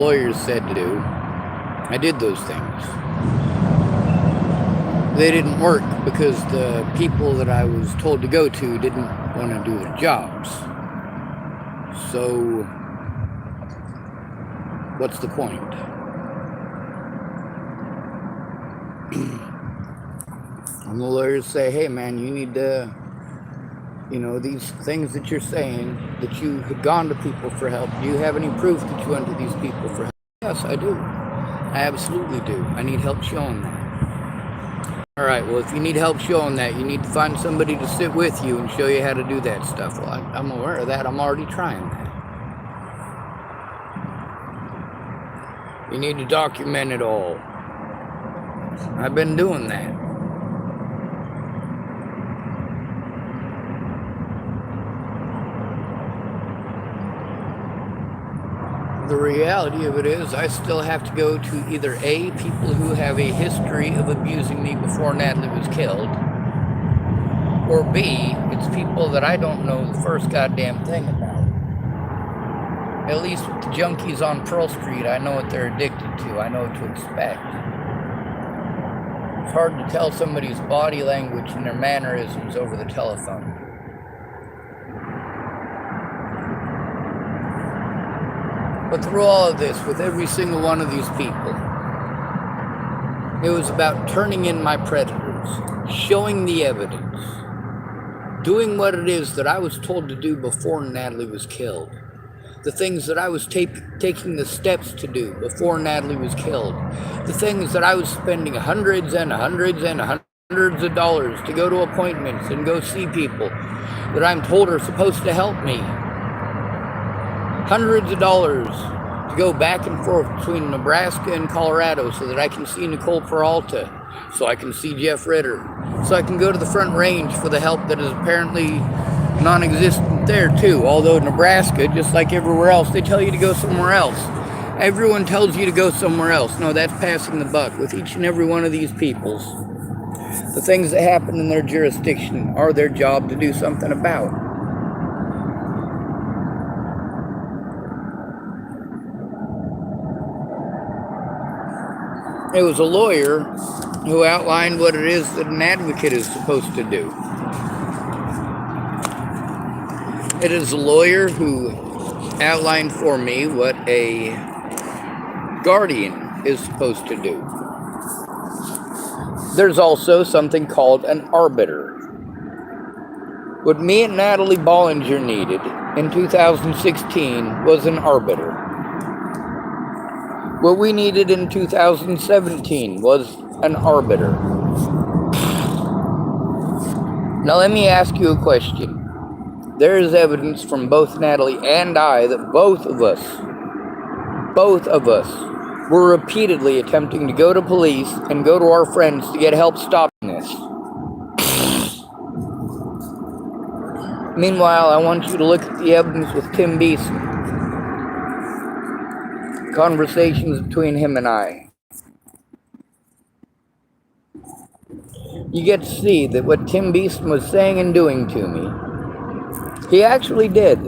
lawyers said to do, I did those things. They didn't work because the people that I was told to go to didn't want to do their jobs. So, what's the point? And the lawyers say, hey man, you need to, these things that you're saying, that you had gone to people for help, do you have any proof that you went to these people for help? Yes, I do. I absolutely do. I need help showing that. All right, well, if you need help showing that, you need to find somebody to sit with you and show you how to do that stuff. Well, I'm aware of that. I'm already trying that. You need to document it all. I've been doing that. The reality of it is I still have to go to either A, people who have a history of abusing me before Natalie was killed, or B, it's people that I don't know the first goddamn thing about. At least with the junkies on Pearl Street, I know what they're addicted to. I know what to expect. It's hard to tell somebody's body language and their mannerisms over the telephone. But through all of this, with every single one of these people, it was about turning in my predators, showing the evidence, doing what it is that I was told to do before Natalie was killed. The things that I was taking the steps to do before Natalie was killed. The things that I was spending hundreds and hundreds and hundreds of dollars to go to appointments and go see people that I'm told are supposed to help me. Hundreds of dollars to go back and forth between Nebraska and Colorado so that I can see Nicole Peralta, so I can see Jeff Ritter, so I can go to the Front Range for the help that is apparently non-existent there too. Although Nebraska, just like everywhere else, they tell you to go somewhere else. Everyone tells you to go somewhere else. No, that's passing the buck with each and every one of these peoples. The things that happen in their jurisdiction are their job to do something about. It was a lawyer who outlined what it is that an advocate is supposed to do. It is a lawyer who outlined for me what a guardian is supposed to do. There's also something called an arbiter. What me and Natalie Bollinger needed in 2016 was an arbiter. What we needed in 2017 was an arbiter. Now let me ask you a question. There is evidence from both Natalie and I that both of us were repeatedly attempting to go to police and go to our friends to get help stopping this. Meanwhile, I want you to look at the evidence with Tim Beeson. Conversations between him and I. You get to see that what Tim Beeson was saying and doing to me, he actually did.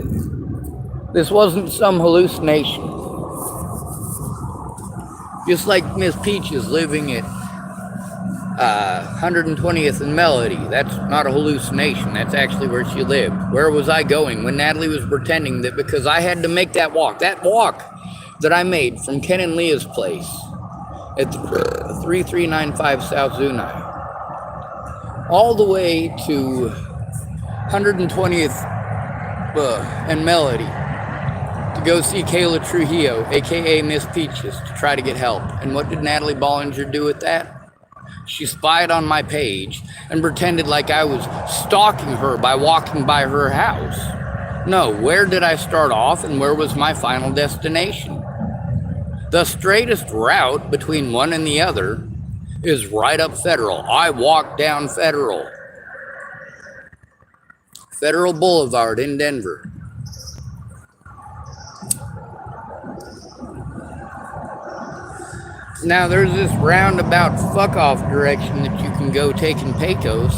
This wasn't some hallucination. Just like Miss Peaches living at 120th and Melody. That's not a hallucination. That's actually where she lived. Where was I going when Natalie was pretending that because I had to make that walk that I made from Ken and Leah's place at 3395 South Zunai, all the way to 120th and Melody to go see Kayla Trujillo, aka Miss Peaches, to try to get help. And what did Natalie Bollinger do with that? She spied on my page and pretended like I was stalking her by walking by her house. No, where did I start off and where was my final destination? The straightest route between one and the other is right up Federal. I walked down Federal Boulevard in Denver. Now there's this roundabout fuck off direction that you can go take in Pecos.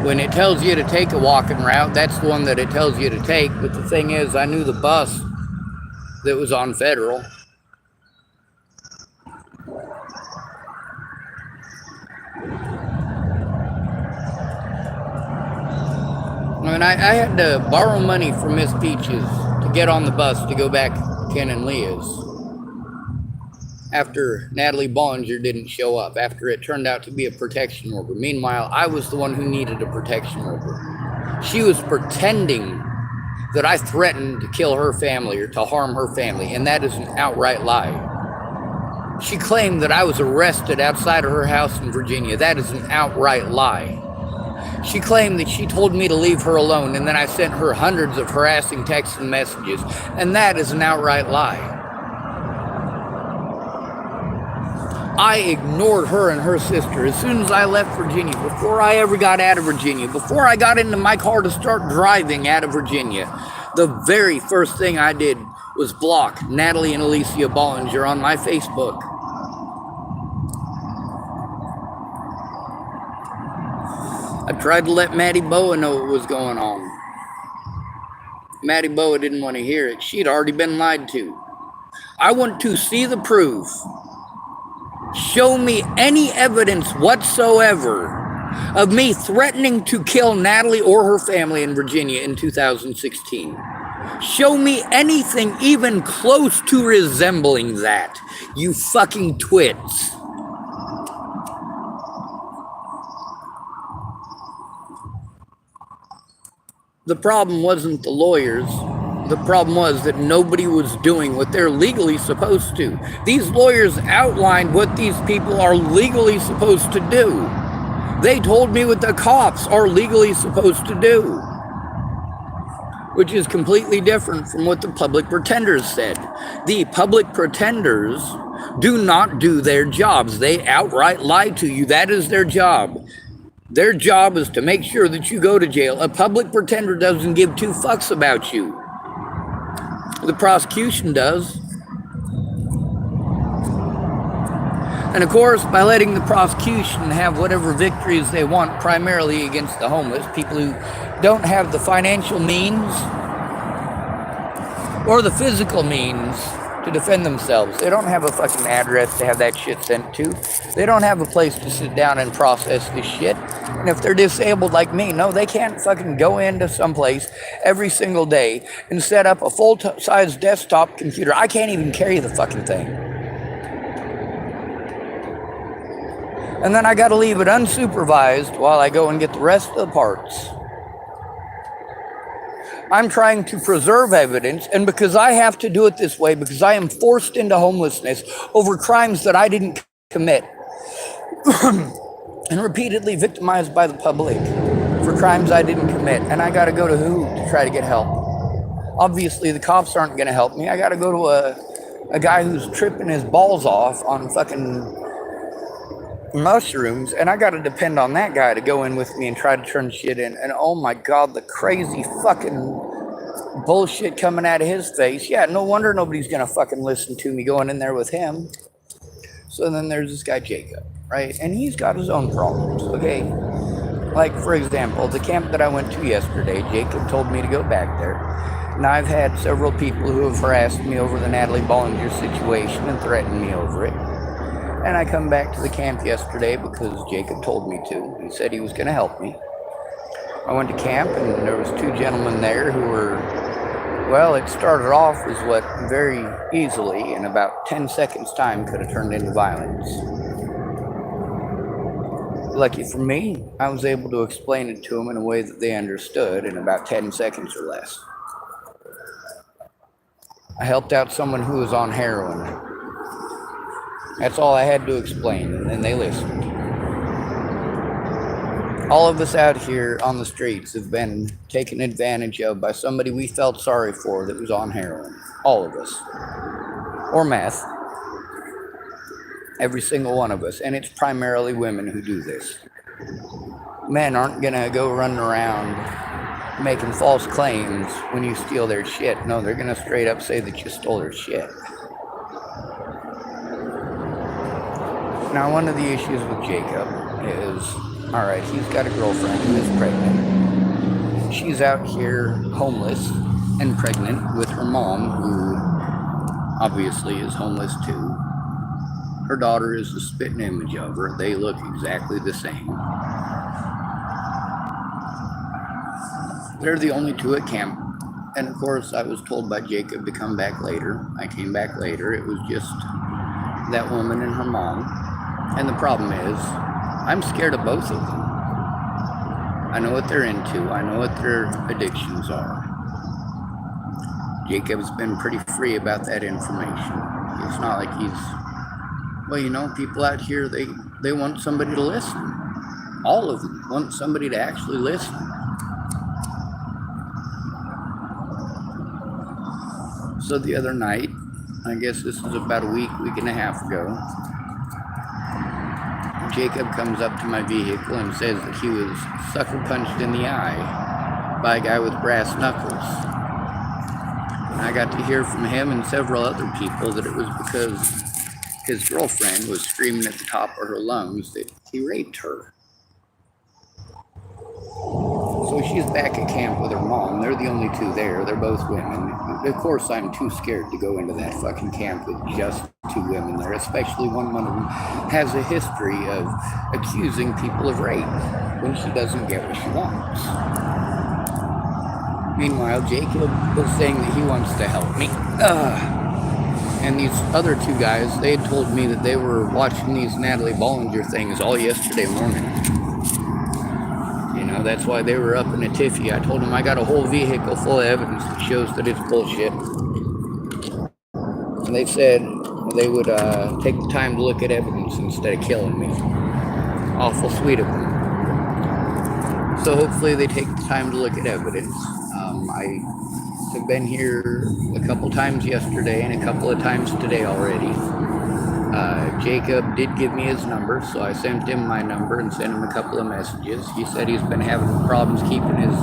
When it tells you to take a walking route, that's the one that it tells you to take. But the thing is, I knew the bus that was on federal. I mean, I had to borrow money from Miss Peaches to get on the bus to go back to Ken and Leah's after Natalie Bollinger didn't show up, after it turned out to be a protection order. Meanwhile, I was the one who needed a protection order. She was pretending that I threatened to kill her family or to harm her family, and that is an outright lie. She claimed that I was arrested outside of her house in Virginia. That is an outright lie. She claimed that she told me to leave her alone, and then I sent her hundreds of harassing texts and messages, and that is an outright lie. I ignored her and her sister as soon as I left Virginia, before I ever got out of Virginia, before I got into my car to start driving out of Virginia. The very first thing I did was block Natalie and Alicia Bollinger on my Facebook. I tried to let Maddie Boa know what was going on. Maddie Boa didn't want to hear it. She'd already been lied to. I want to see the proof. Show me any evidence whatsoever of me threatening to kill Natalie or her family in Virginia in 2016. Show me anything even close to resembling that, you fucking twits. The problem wasn't the lawyers. The problem was that nobody was doing what they're legally supposed to. These lawyers outlined what these people are legally supposed to do. They told me what the cops are legally supposed to do, which is completely different from what the public pretenders said. The public pretenders do not do their jobs. They outright lie to you. That is their job. Their job is to make sure that you go to jail. A public pretender doesn't give two fucks about you. The prosecution does. And of course, by letting the prosecution have whatever victories they want, primarily against the homeless, people who don't have the financial means or the physical means to defend themselves. They don't have a fucking address to have that shit sent to. They don't have a place to sit down and process this shit. And if they're disabled like me, no, they can't fucking go into someplace every single day and set up a full-size desktop computer. I can't even carry the fucking thing. And then I gotta leave it unsupervised while I go and get the rest of the parts. I'm trying to preserve evidence, and because I have to do it this way, because I am forced into homelessness over crimes that I didn't commit, and repeatedly victimized by the public for crimes I didn't commit, and I gotta go to who to try to get help? Obviously, the cops aren't gonna help me. I gotta go to a guy who's tripping his balls off on fucking mushrooms, and I gotta depend on that guy to go in with me and try to turn shit in. And oh my god, the crazy fucking bullshit coming out of his face. Yeah, no wonder nobody's gonna fucking listen to me going in there with him. So then there's this guy Jacob, right? And he's got his own problems, okay? Like, for example, the camp that I went to yesterday, Jacob told me to go back there. Now, I've had several people who have harassed me over the Natalie Bollinger situation and threatened me over it. And I come back to the camp yesterday because Jacob told me to. He said he was going to help me. I went to camp, and there was two gentlemen there who were, well, it started off as what very easily, in about 10 seconds time, could have turned into violence. Lucky for me, I was able to explain it to them in a way that they understood in about 10 seconds or less. I helped out someone who was on heroin. That's all I had to explain, and then they listened. All of us out here on the streets have been taken advantage of by somebody we felt sorry for that was on heroin. All of us. Or meth. Every single one of us. And it's primarily women who do this. Men aren't gonna go running around making false claims when you steal their shit. No, they're gonna straight up say that you stole their shit. Now, one of the issues with Jacob is, all right, he's got a girlfriend who is pregnant. She's out here homeless and pregnant with her mom, who obviously is homeless too. Her daughter is a spitting image of her. They look exactly the same. They're the only two at camp. And of course, I was told by Jacob to come back later. I came back later. It was just that woman and her mom. And the problem is, I'm scared of both of them. I know what they're into. I know what their addictions are. Jacob's been pretty free about that information. It's not like he's, well, you know, people out here, they want somebody to listen. All of them want somebody to actually listen. So the other night, I guess this was about a week and a half ago, Jacob comes up to my vehicle and says that he was sucker punched in the eye by a guy with brass knuckles. And I got to hear from him and several other people that it was because his girlfriend was screaming at the top of her lungs that he raped her. So she's back at camp with her mom. They're the only two there. They're both women. Of course, I'm too scared to go into that fucking camp with just two women there, especially one of them has a history of accusing people of rape when she doesn't get what she wants. Meanwhile, Jacob was saying that he wants to help me. And these other two guys, they had told me that they were watching these Natalie Bollinger things all yesterday morning. You know, that's why they were up in a tiffy. I told them I got a whole vehicle full of evidence that shows that it's bullshit. And they said they would take the time to look at evidence instead of killing me. Awful sweet of them. So hopefully they take the time to look at evidence. I have been here a couple times yesterday and a couple of times today already. Jacob did give me his number, so I sent him my number and sent him a couple of messages. He said he's been having problems keeping his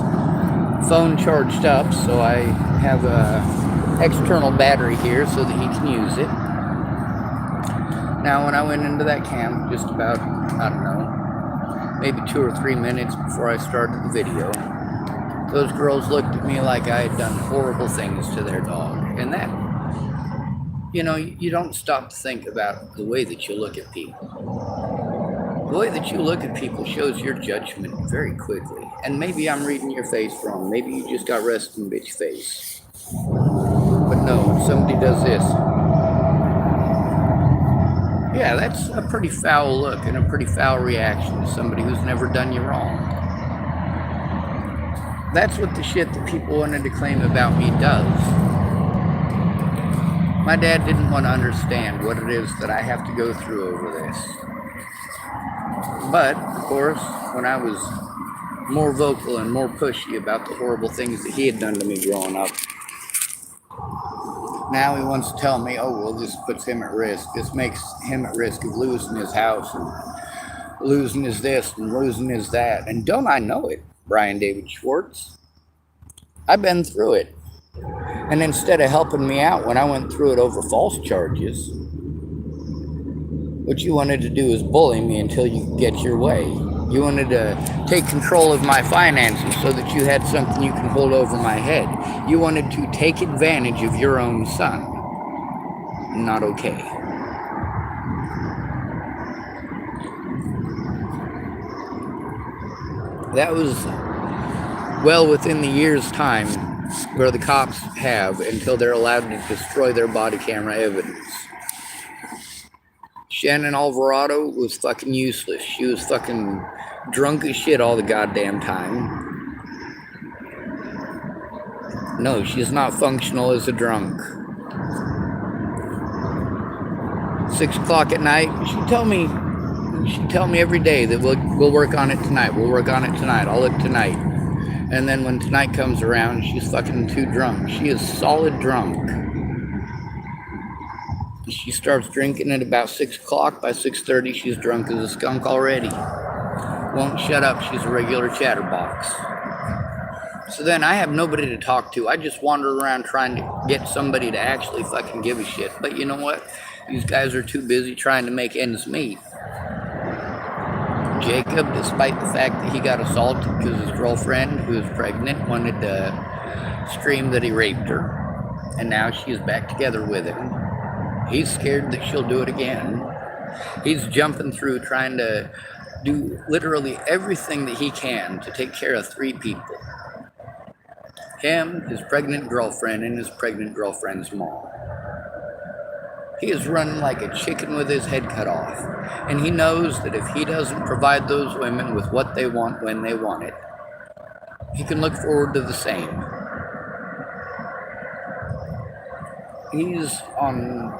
phone charged up, so I have a external battery here so that he can use it. Now, when I went into that camp, just about, I don't know, maybe 2 or 3 minutes before I started the video, those girls looked at me like I had done horrible things to their dog. And that, you know, you don't stop to think about the way that you look at people. The way that you look at people shows your judgment very quickly. And maybe I'm reading your face wrong. Maybe you just got resting bitch face. But no, if somebody does this, yeah, that's a pretty foul look and a pretty foul reaction to somebody who's never done you wrong. That's what the shit that people wanted to claim about me does. My dad didn't want to understand what it is that I have to go through over this. But, of course, when I was more vocal and more pushy about the horrible things that he had done to me growing up, now he wants to tell me, oh, well, this puts him at risk. This makes him at risk of losing his house and losing his this and losing his that. And don't I know it, Brian David Schwartz? I've been through it. And instead of helping me out when I went through it over false charges, what you wanted to do is bully me until you could get your way. You wanted to take control of my finances so that you had something you can hold over my head. You wanted to take advantage of your own son. Not okay. That was well within the year's time where the cops have until they're allowed to destroy their body camera evidence. Shannon Alvarado was fucking useless. She was fucking drunk as shit all the goddamn time. No, she's not functional as a drunk. 6 o'clock at night, she'd tell me every day that we'll work on it tonight. We'll work on it tonight. I'll look tonight. And then when tonight comes around, she's fucking too drunk. She is solid drunk. She starts drinking at about 6 o'clock. By 6:30, she's drunk as a skunk already. Won't shut up. She's a regular chatterbox. So then I have nobody to talk to. I just wander around trying to get somebody to actually fucking give a shit. But you know what? These guys are too busy trying to make ends meet. Jacob, despite the fact that he got assaulted because his girlfriend, who was pregnant, wanted to scream that he raped her. And now she is back together with him. He's scared that she'll do it again. He's jumping through trying to do literally everything that he can to take care of 3 people. Him, his pregnant girlfriend, and his pregnant girlfriend's mom. He is running like a chicken with his head cut off. And he knows that if he doesn't provide those women with what they want when they want it, he can look forward to the same. He's on,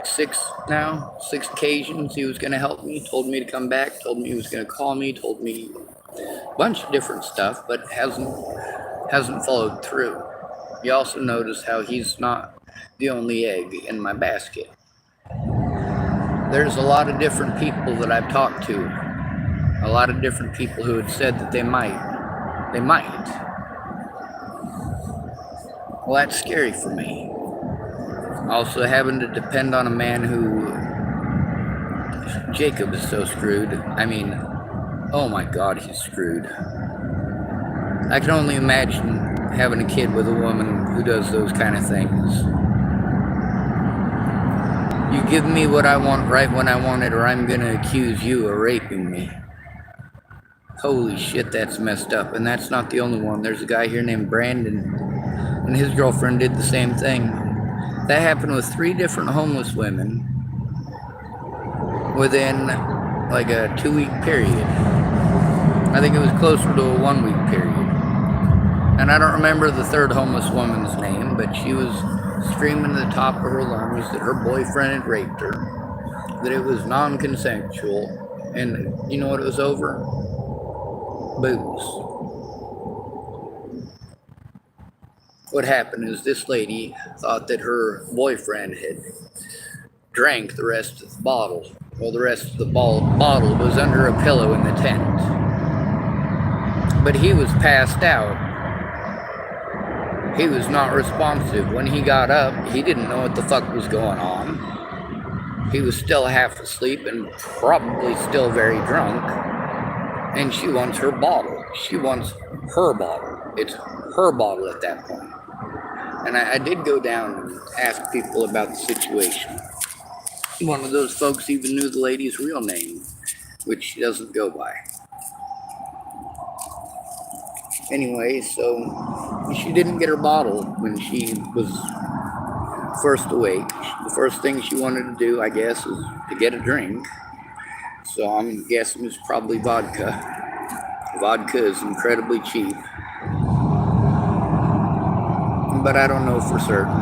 6 occasions he was going to help me, told me to come back, told me he was going to call me, told me a bunch of different stuff, but hasn't followed through. You also notice how he's not the only egg in my basket. There's a lot of different people that I've talked to, a lot of different people who had said that they might. Well, that's scary for me. Also having to depend on a man who, Jacob is so screwed. I mean, oh my God, he's screwed. I can only imagine having a kid with a woman who does those kind of things. You give me what I want right when I want it, or I'm gonna accuse you of raping me. Holy shit, that's messed up. And that's not the only one. There's a guy here named Brandon, and his girlfriend did the same thing. That happened with 3 different homeless women within like a 2-week period. I think it was closer to a 1-week period. And I don't remember the 3rd homeless woman's name, but she was screaming at the top of her lungs that her boyfriend had raped her, that it was non-consensual, and you know what it was over? Booze. What happened is this lady thought that her boyfriend had drank the rest of the bottle. Well, the rest of the bottle was under a pillow in the tent. But he was passed out. He was not responsive. When he got up, he didn't know what the fuck was going on. He was still half asleep and probably still very drunk. And she wants her bottle. She wants her bottle. It's her bottle at that point. And I did go down and ask people about the situation. One of those folks even knew the lady's real name, which she doesn't go by. Anyway, so she didn't get her bottle when she was first awake. The first thing she wanted to do, I guess, was to get a drink. So I'm guessing it's probably vodka. Vodka is incredibly cheap. But I don't know for certain.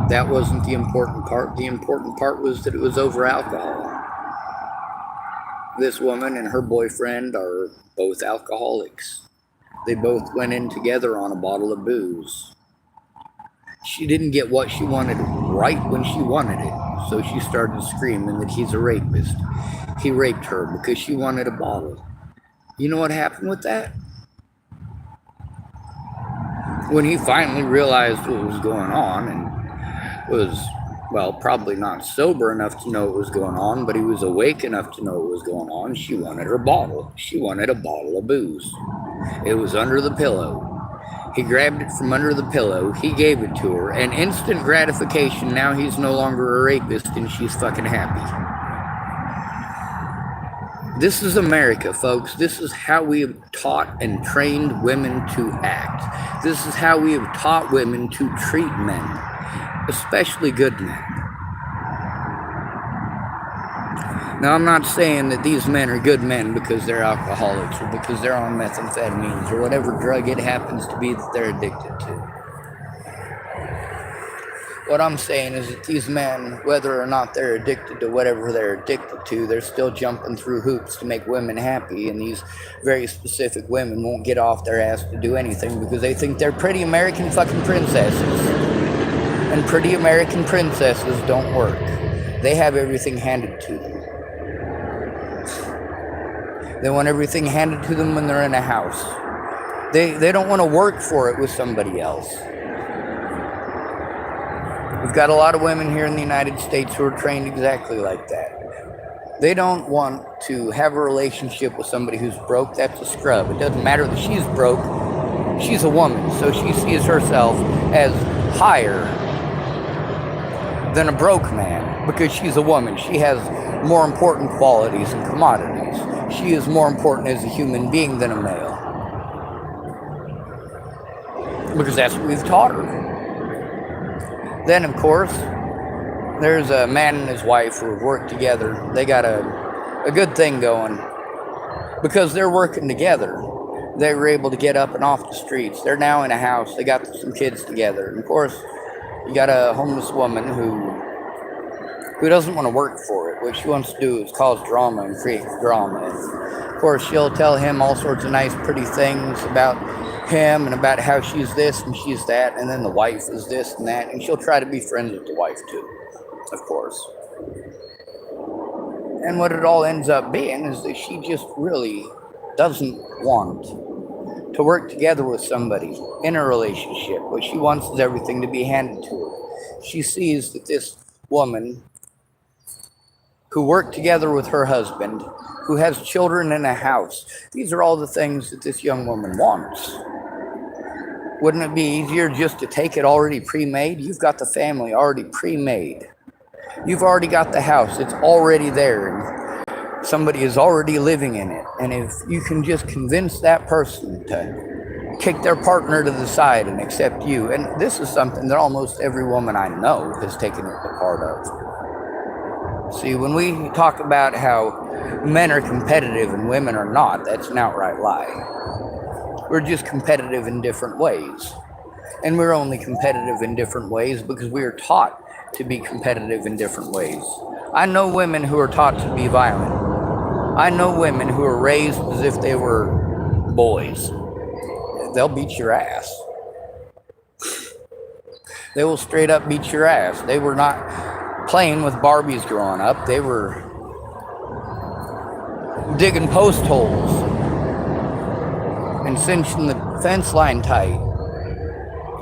That wasn't the important part. The important part was that it was over alcohol. This woman and her boyfriend are both alcoholics. They both went in together on a bottle of booze. She didn't get what she wanted right when she wanted it, so she started screaming that he's a rapist. He raped her because she wanted a bottle. You know what happened with that? When he finally realized what was going on and was, well, probably not sober enough to know what was going on, but he was awake enough to know what was going on, she wanted her bottle. She wanted a bottle of booze. It was under the pillow. He grabbed it from under the pillow. He gave it to her. And instant gratification, now he's no longer a rapist and she's fucking happy. This is America, folks. This is how we have taught and trained women to act. This is how we have taught women to treat men, especially good men. Now, I'm not saying that these men are good men because they're alcoholics or because they're on methamphetamines or whatever drug it happens to be that they're addicted to. What I'm saying is that these men, whether or not they're addicted to whatever they're addicted to, they're still jumping through hoops to make women happy, and these very specific women won't get off their ass to do anything because they think they're pretty American fucking princesses. And pretty American princesses don't work. They have everything handed to them. They want everything handed to them when they're in a house. They don't want to work for it with somebody else. We've got a lot of women here in the United States who are trained exactly like that. They don't want to have a relationship with somebody who's broke. That's a scrub. It doesn't matter that she's broke. She's a woman, so she sees herself as higher than a broke man, because she's a woman. She has more important qualities and commodities. She is more important as a human being than a male. Because that's what we've taught her. Then, of course, there's a man and his wife who have worked together. They got a good thing going. Because they're working together, they were able to get up and off the streets. They're now in a house. They got some kids together. And of course, you got a homeless woman who doesn't want to work for it. What she wants to do is cause drama and create drama. And of course, she'll tell him all sorts of nice, pretty things about him and about how she's this and she's that. And then the wife is this and that. And she'll try to be friends with the wife too, of course. And what it all ends up being is that she just really doesn't want to work together with somebody in a relationship. What she wants is everything to be handed to her. She sees that this woman who worked together with her husband, who has children in a house, these are all the things that this young woman wants. Wouldn't it be easier just to take it already pre-made? You've got the family already pre-made. You've already got the house. It's already there. And somebody is already living in it. And if you can just convince that person to kick their partner to the side and accept you, and this is something that almost every woman I know has taken a part of. See, when we talk about how men are competitive and women are not, that's an outright lie. We're just competitive in different ways. And we're only competitive in different ways because we are taught to be competitive in different ways. I know women who are taught to be violent. I know women who are raised as if they were boys. They'll beat your ass. They will straight up beat your ass. They were not playing with Barbies growing up. They were digging post holes and cinching the fence line tight,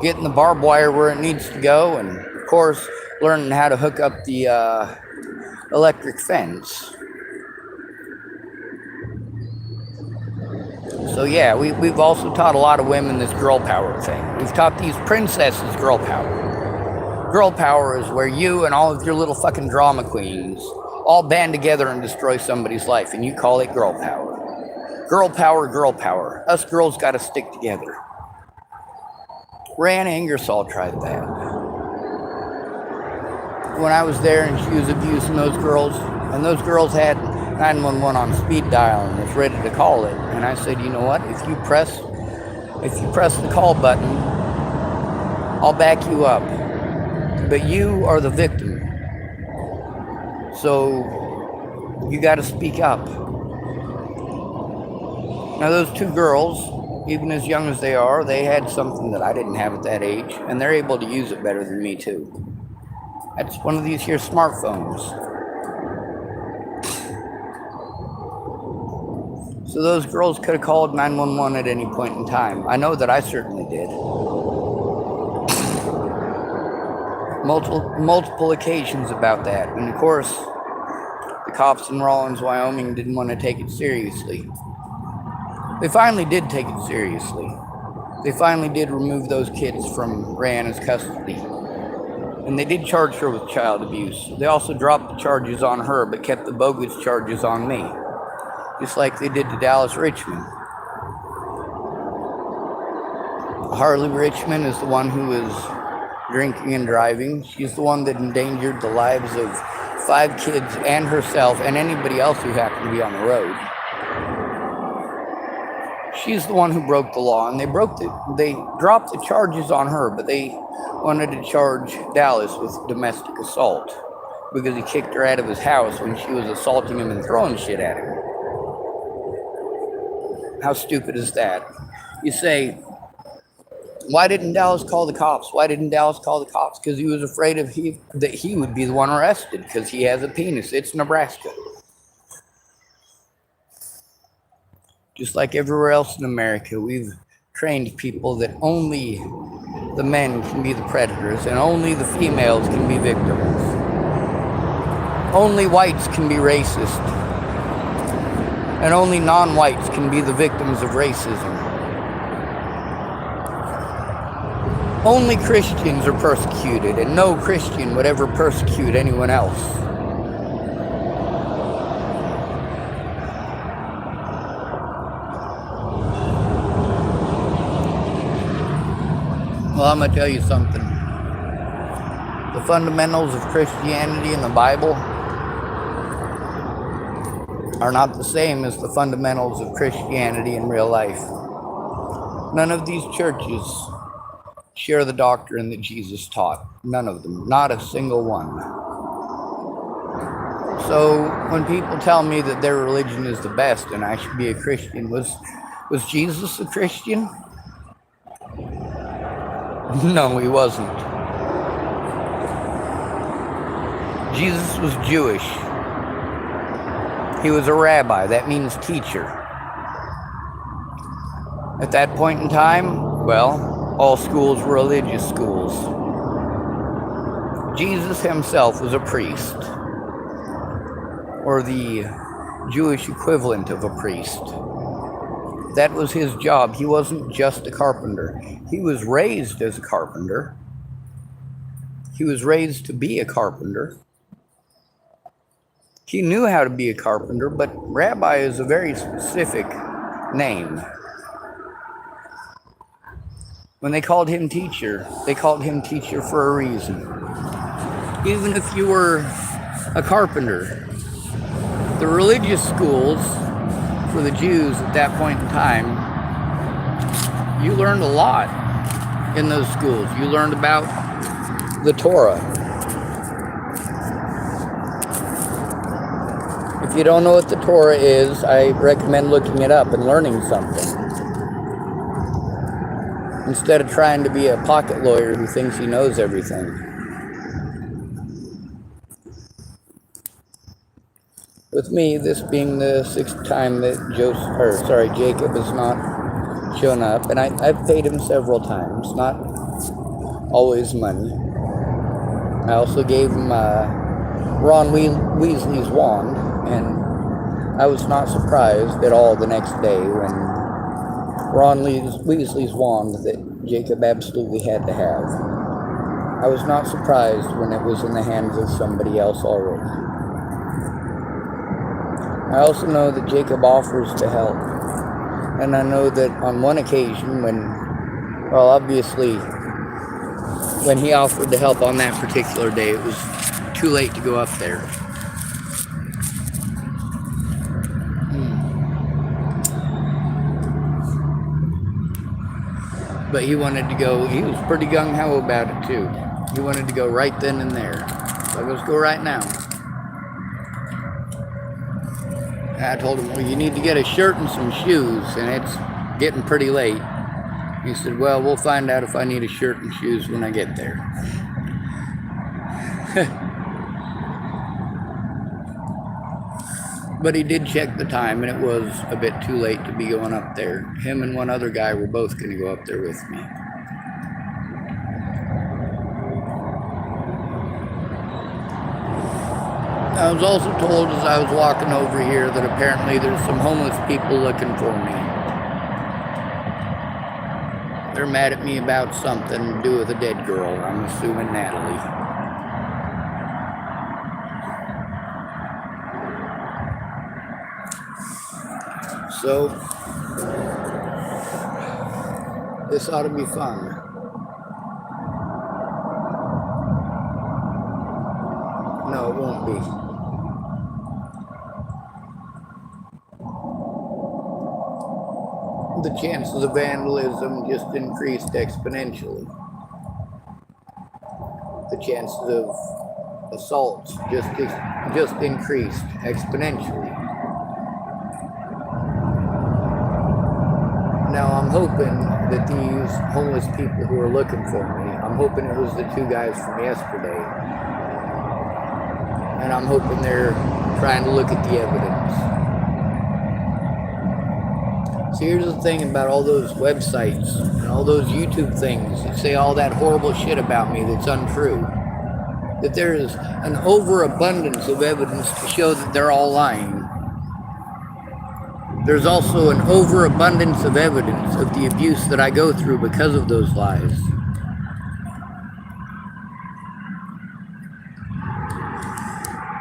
getting the barbed wire where it needs to go, and of course learning how to hook up the electric fence. So yeah, we've also taught a lot of women this girl power thing. We've taught these princesses girl power. Girl power is where you and all of your little fucking drama queens all band together and destroy somebody's life, and you call it girl power. Girl power, girl power. Us girls gotta stick together. Rand Ingersoll tried that. When I was there and she was abusing those girls, and those girls had 911 on speed dial and was ready to call it, and I said, you know what, if you press the call button, I'll back you up, but you are the victim, so you got to speak up. Now those two girls, even as young as they are, they had something that I didn't have at that age, and they're able to use it better than me too. That's one of these here smartphones. So those girls could have called 911 at any point in time. I know that I certainly did. Multiple occasions about that. And of course, the cops in Rawlins, Wyoming didn't want to take it seriously. They finally did take it seriously. They finally did remove those kids from Rihanna's custody. And they did charge her with child abuse. They also dropped the charges on her, but kept the bogus charges on me. Just like they did to Dallas Richmond. Harley Richmond is the one who was drinking and driving. She's the one that endangered the lives of 5 kids and herself and anybody else who happened to be on the road. She's the one who broke the law, and they dropped the charges on her, but they wanted to charge Dallas with domestic assault because he kicked her out of his house when she was assaulting him and throwing shit at him. How stupid is that? You say, why didn't Dallas call the cops? Why didn't Dallas call the cops? Because he was afraid that he would be the one arrested because he has a penis. It's Nebraska. Just like everywhere else in America, we've trained people that only the men can be the predators and only the females can be victims. Only whites can be racist. And only non-whites can be the victims of racism. Only Christians are persecuted, and no Christian would ever persecute anyone else. Well, I'm going to tell you something. The fundamentals of Christianity in the Bible are not the same as the fundamentals of Christianity in real life. None of these churches share the doctrine that Jesus taught. None of them. Not a single one. So when people tell me that their religion is the best and I should be a Christian, was Jesus a Christian? No, he wasn't. Jesus was Jewish. He was a rabbi. That means teacher. At that point in time, well, all schools were religious schools. Jesus himself was a priest, or the Jewish equivalent of a priest. That was his job. He wasn't just a carpenter. He was raised as a carpenter. He was raised to be a carpenter. He knew how to be a carpenter, but rabbi is a very specific name. When they called him teacher, they called him teacher for a reason. Even if you were a carpenter, the religious schools for the Jews at that point in time, you learned a lot in those schools. You learned about the Torah. If you don't know what the Torah is, I recommend looking it up and learning something, instead of trying to be a pocket lawyer who thinks he knows everything. With me, this being the 6th time that Jacob has not shown up, and I've paid him several times, not always money. I also gave him Ron Weasley's wand, and I was not surprised at all the next day when Ron Weasley's wand that Jacob absolutely had to have. I was not surprised when it was in the hands of somebody else already. I also know that Jacob offers to help. And I know that on one occasion when he offered to help on that particular day, it was too late to go up there. But he wanted to go, he was pretty gung-ho about it too. He wanted to go right then and there. So let's go right now. I told him, well, you need to get a shirt and some shoes, and it's getting pretty late. He said, well, we'll find out if I need a shirt and shoes when I get there. But he did check the time, and it was a bit too late to be going up there. Him and one other guy were both going to go up there with me. I was also told as I was walking over here that apparently there's some homeless people looking for me. They're mad at me about something to do with a dead girl. I'm assuming Natalie. So, this ought to be fun. No, it won't be. The chances of vandalism just increased exponentially. The chances of assaults just increased exponentially. Now I'm hoping that these homeless people who are looking for me, I'm hoping it was the 2 guys from yesterday. And I'm hoping they're trying to look at the evidence. So here's the thing about all those websites and all those YouTube things that say all that horrible shit about me that's untrue. That there is an overabundance of evidence to show that they're all lying. There's also an overabundance of evidence of the abuse that I go through because of those lies.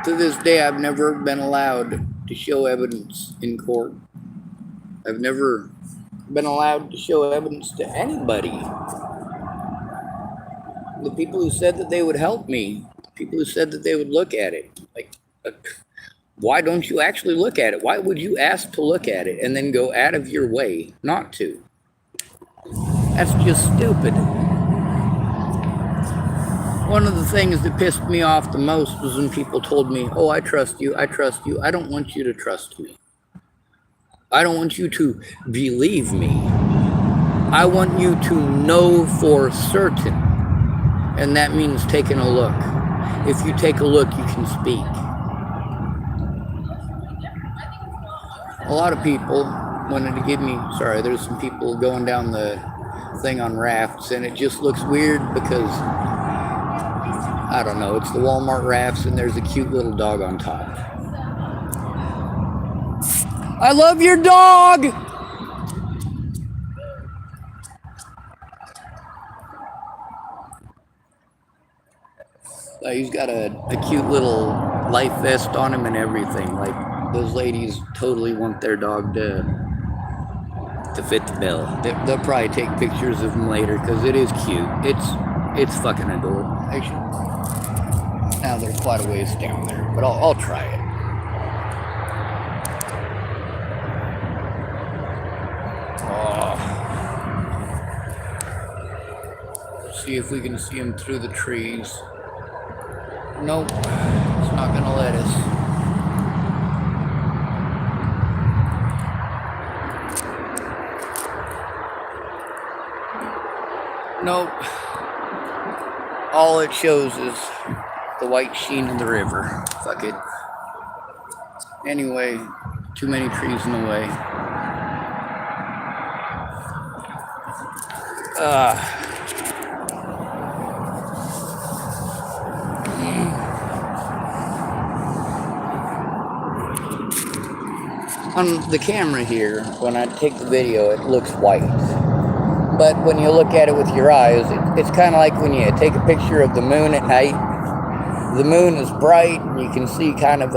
To this day, I've never been allowed to show evidence in court. I've never been allowed to show evidence to anybody. The people who said that they would help me, people who said that they would look at it, like, why don't you actually look at it? Why would you ask to look at it and then go out of your way not to? That's just stupid. One of the things that pissed me off the most was when people told me, oh, I trust you, I trust you. I don't want you to trust me. I don't want you to believe me. I want you to know for certain. And that means taking a look. If you take a look, you can speak. A lot of people wanted to give me, sorry, there's some people going down the thing on rafts, and it just looks weird because, I don't know, it's the Walmart rafts and there's a cute little dog on top. I love your dog! He's got a cute little life vest on him and everything. Like, those ladies totally want their dog to fit the bill. They'll probably take pictures of him later because it is cute. It's fucking adorable. Actually, now they're quite a ways down there, but I'll try it. See if we can see him through the trees. Nope, it's not gonna let us. Nope. All it shows is the white sheen of the river. Fuck it. Anyway, too many trees in the way. On the camera here, when I take the video, it looks white. But when you look at it with your eyes, it's kind of like when you take a picture of the moon at night. The moon is bright, and you can see kind of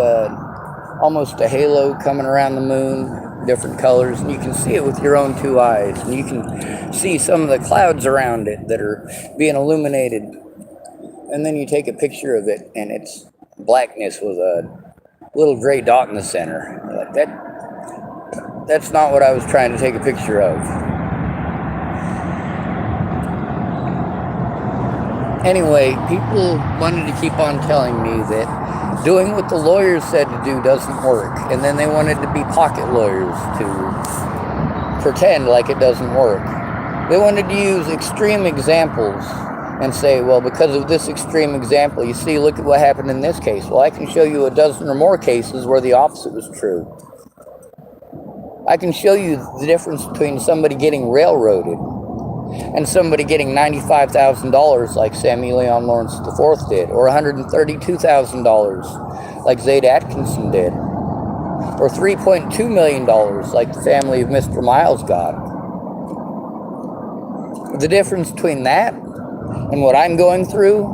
almost a halo coming around the moon, different colors, and you can see it with your own two eyes. And you can see some of the clouds around it that are being illuminated. And then you take a picture of it, and it's blackness with a little gray dot in the center. Like that's not what I was trying to take a picture of. Anyway, people wanted to keep on telling me that doing what the lawyers said to do doesn't work. And then they wanted to be pocket lawyers to pretend like it doesn't work. They wanted to use extreme examples and say, well, because of this extreme example, you see, look at what happened in this case. Well, I can show you a dozen or more cases where the opposite was true. I can show you the difference between somebody getting railroaded and somebody getting $95,000 like Samuel Leon Lawrence IV did, or $132,000 like Zaid Atkinson did, or $3.2 million like the family of Mr. Miles got. The difference between that and what I'm going through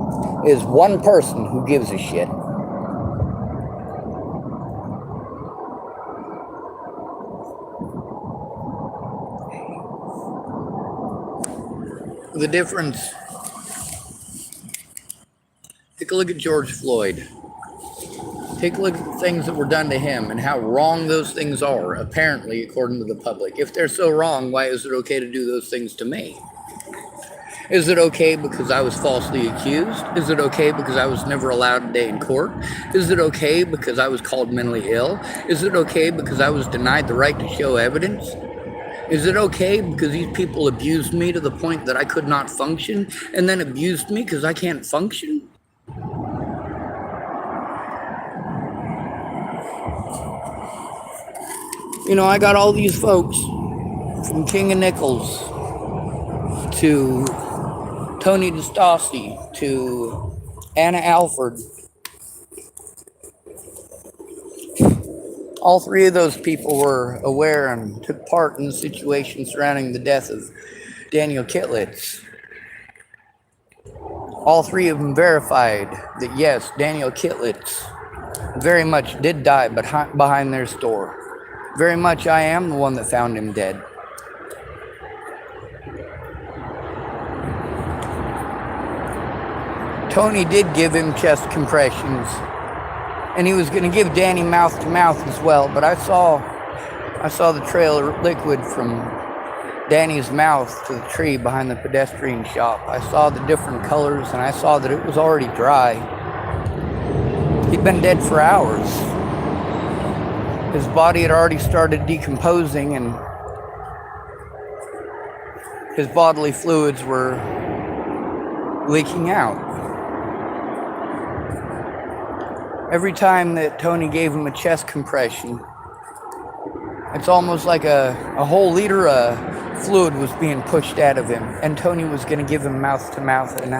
is one person who gives a shit. The difference, take a look at George Floyd. Take a look at the things that were done to him and how wrong those things are, apparently, according to the public. If they're so wrong, why is it okay to do those things to me? Is it okay because I was falsely accused? Is it okay because I was never allowed a day in court? Is it okay because I was called mentally ill? Is it okay because I was denied the right to show evidence? Is it okay because these people abused me to the point that I could not function and then abused me because I can't function? You know, I got all these folks from King of Nichols to Tony DeStassi to Anna Alford. All three of those people were aware and took part in the situation surrounding the death of Daniel Kitlitz. All three of them verified that yes, Daniel Kitlitz very much did die behind their store. Very much I am the one that found him dead. Tony did give him chest compressions, and he was going to give Danny mouth to mouth as well, but I saw the trail of liquid from Danny's mouth to the tree behind the pedestrian shop. I saw the different colors, and I saw that it was already dry. He'd been dead for hours. His body had already started decomposing, and his bodily fluids were leaking out. Every time that Tony gave him a chest compression, it's almost like a whole liter of fluid was being pushed out of him, and Tony was going to give him mouth to mouth. And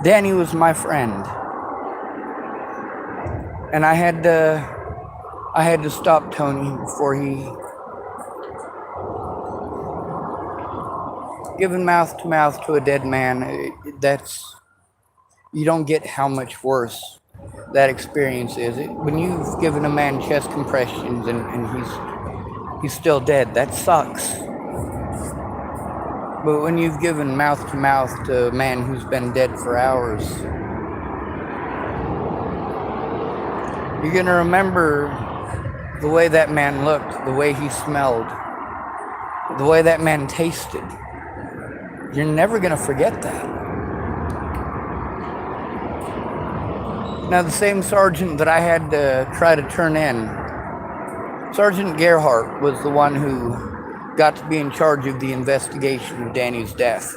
Danny was my friend, and I had to stop Tony before he giving mouth to mouth to a dead man. You don't get how much worse that experience is. When you've given a man chest compressions and he's still dead, that sucks. But when you've given mouth to a man who's been dead for hours, you're gonna remember the way that man looked, the way he smelled, the way that man tasted. You're never gonna forget that. Now, the same sergeant that I had to try to turn in, Sergeant Gerhardt, was the one who got to be in charge of the investigation of Danny's death.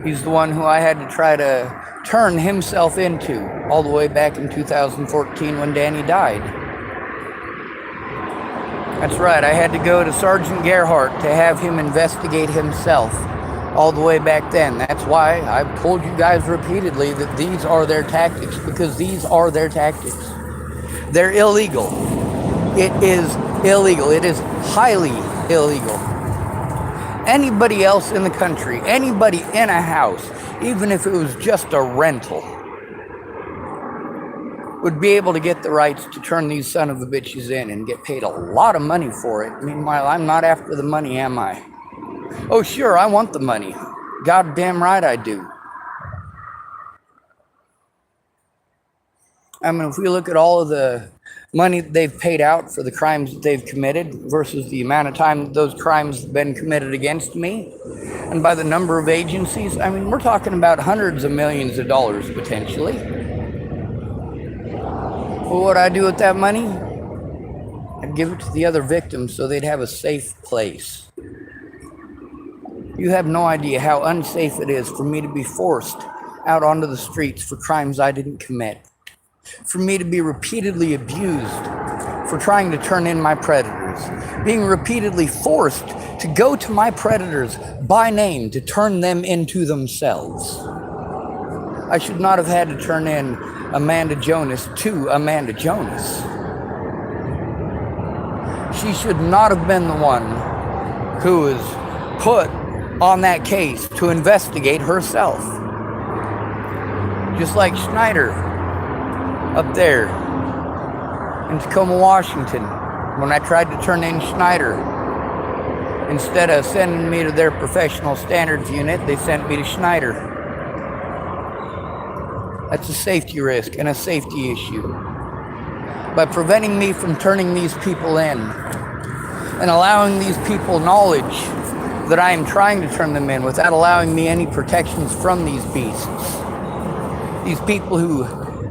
He's the one who I had to try to turn himself into all the way back in 2014 when Danny died. That's right, I had to go to Sergeant Gerhardt to have him investigate himself all the way back then. That's why I've told you guys repeatedly that these are their tactics, because these are their tactics. They're illegal. It is illegal. It is highly illegal. Anybody else in the country, anybody in a house, even if it was just a rental, would be able to get the rights to turn these son of a bitches in and get paid a lot of money for it. Meanwhile, I'm not after the money, am I? Oh, sure, I want the money. Goddamn right I do. I mean, if we look at all of the money that they've paid out for the crimes that they've committed versus the amount of time that those crimes have been committed against me, and by the number of agencies, I mean, we're talking about hundreds of millions of dollars potentially. Well, what I do with that money? I'd give it to the other victims so they'd have a safe place. You have no idea how unsafe it is for me to be forced out onto the streets for crimes I didn't commit. For me to be repeatedly abused for trying to turn in my predators. Being repeatedly forced to go to my predators by name to turn them into themselves. I should not have had to turn in Amanda Jonas to Amanda Jonas. She should not have been the one who was put on that case to investigate herself. Just like Schneider up there in Tacoma, Washington, when I tried to turn in Schneider. Instead of sending me to their professional standards unit, they sent me to Schneider. That's a safety risk and a safety issue. By preventing me from turning these people in and allowing these people knowledge that I am trying to turn them in without allowing me any protections from these beasts. These people who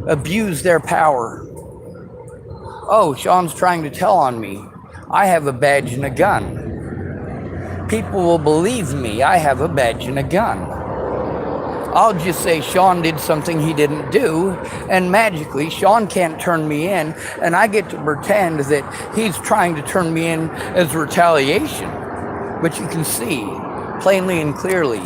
abuse their power. Oh, Sean's trying to tell on me. I have a badge and a gun. People will believe me. I have a badge and a gun. I'll just say Sean did something he didn't do, and magically Sean can't turn me in, and I get to pretend that he's trying to turn me in as retaliation. But you can see plainly and clearly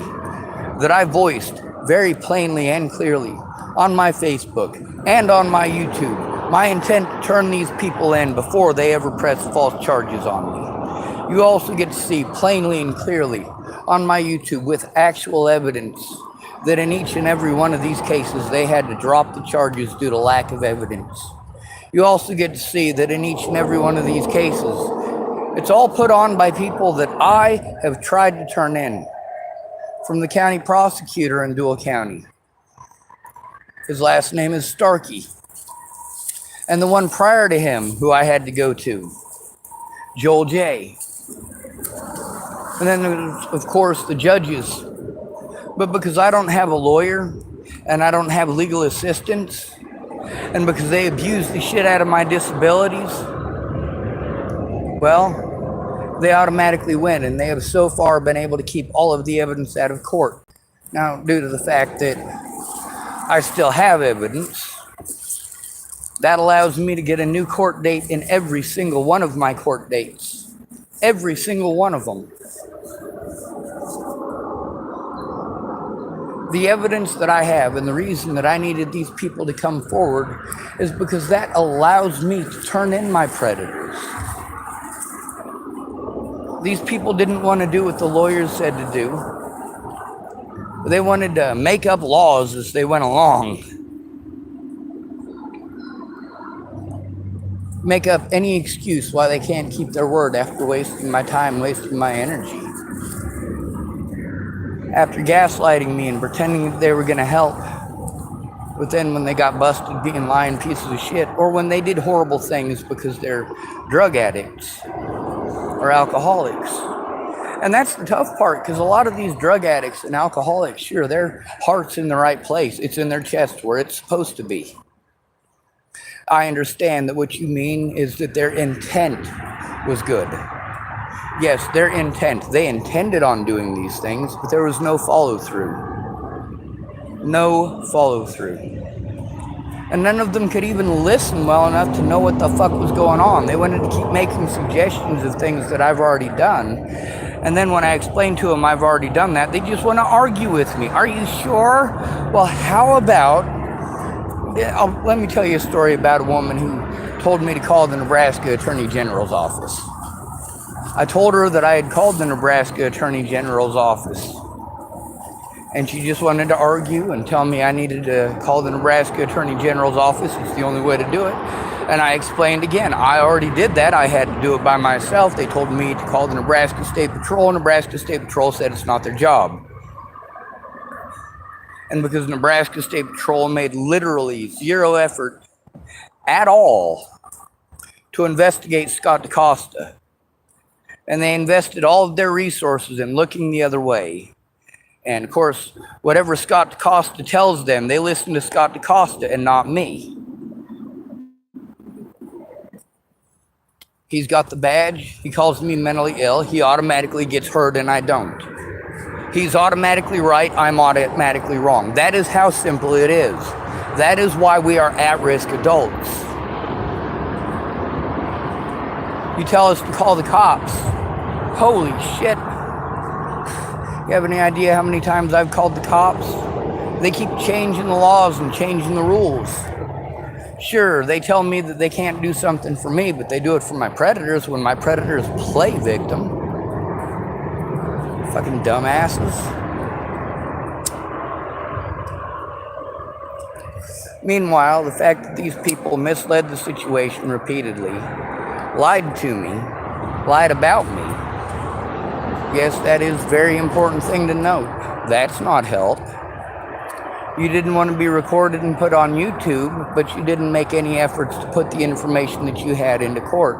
that I voiced very plainly and clearly on my Facebook and on my YouTube my intent to turn these people in before they ever press false charges on me. You also get to see plainly and clearly on my YouTube with actual evidence that in each and every one of these cases, they had to drop the charges due to lack of evidence. You also get to see that in each and every one of these cases, it's all put on by people that I have tried to turn in, from the county prosecutor in Dual County. His last name is Starkey. And the one prior to him, who I had to go to, Joel J. And then, of course, the judges. But because I don't have a lawyer, and I don't have legal assistance, and because they abuse the shit out of my disabilities, well, they automatically win, and they have so far been able to keep all of the evidence out of court. Now, due to the fact that I still have evidence, that allows me to get a new court date in every single one of my court dates. Every single one of them. The evidence that I have, and the reason that I needed these people to come forward, is because that allows me to turn in my predators. These people didn't want to do what the lawyers said to do. They wanted to make up laws as they went along. Make up any excuse why they can't keep their word after wasting my time, wasting my energy. After gaslighting me and pretending that they were going to help. But then when they got busted being lying pieces of shit, or when they did horrible things because they're drug addicts or alcoholics. And that's the tough part, because a lot of these drug addicts and alcoholics, sure, their heart's in the right place. It's in their chest where it's supposed to be. I understand that what you mean is that their intent was good. Yes, their intent. They intended on doing these things, but there was no follow-through. No follow-through. And none of them could even listen well enough to know what the fuck was going on. They wanted to keep making suggestions of things that I've already done. And then when I explained to them I've already done that, they just want to argue with me. Are you sure? Well, how about... let me tell you a story about a woman who told me to call the Nebraska Attorney General's office. I told her that I had called the Nebraska Attorney General's office. And she just wanted to argue and tell me I needed to call the Nebraska Attorney General's office. It's the only way to do it. And I explained again, I already did that. I had to do it by myself. They told me to call the Nebraska State Patrol. Nebraska State Patrol said it's not their job. And because Nebraska State Patrol made literally zero effort at all to investigate Scott DaCosta. And they invested all of their resources in looking the other way. And of course, whatever Scott DaCosta tells them, they listen to Scott DaCosta and not me. He's got the badge. He calls me mentally ill. He automatically gets hurt and I don't. He's automatically right. I'm automatically wrong. That is how simple it is. That is why we are at-risk adults. You tell us to call the cops. Holy shit. You have any idea how many times I've called the cops? They keep changing the laws and changing the rules. Sure, they tell me that they can't do something for me, but they do it for my predators when my predators play victim. Fucking dumbasses. Meanwhile, the fact that these people misled the situation repeatedly, lied to me, lied about me. Yes, that is a very important thing to note. That's not help. You didn't want to be recorded and put on YouTube, but you didn't make any efforts to put the information that you had into court.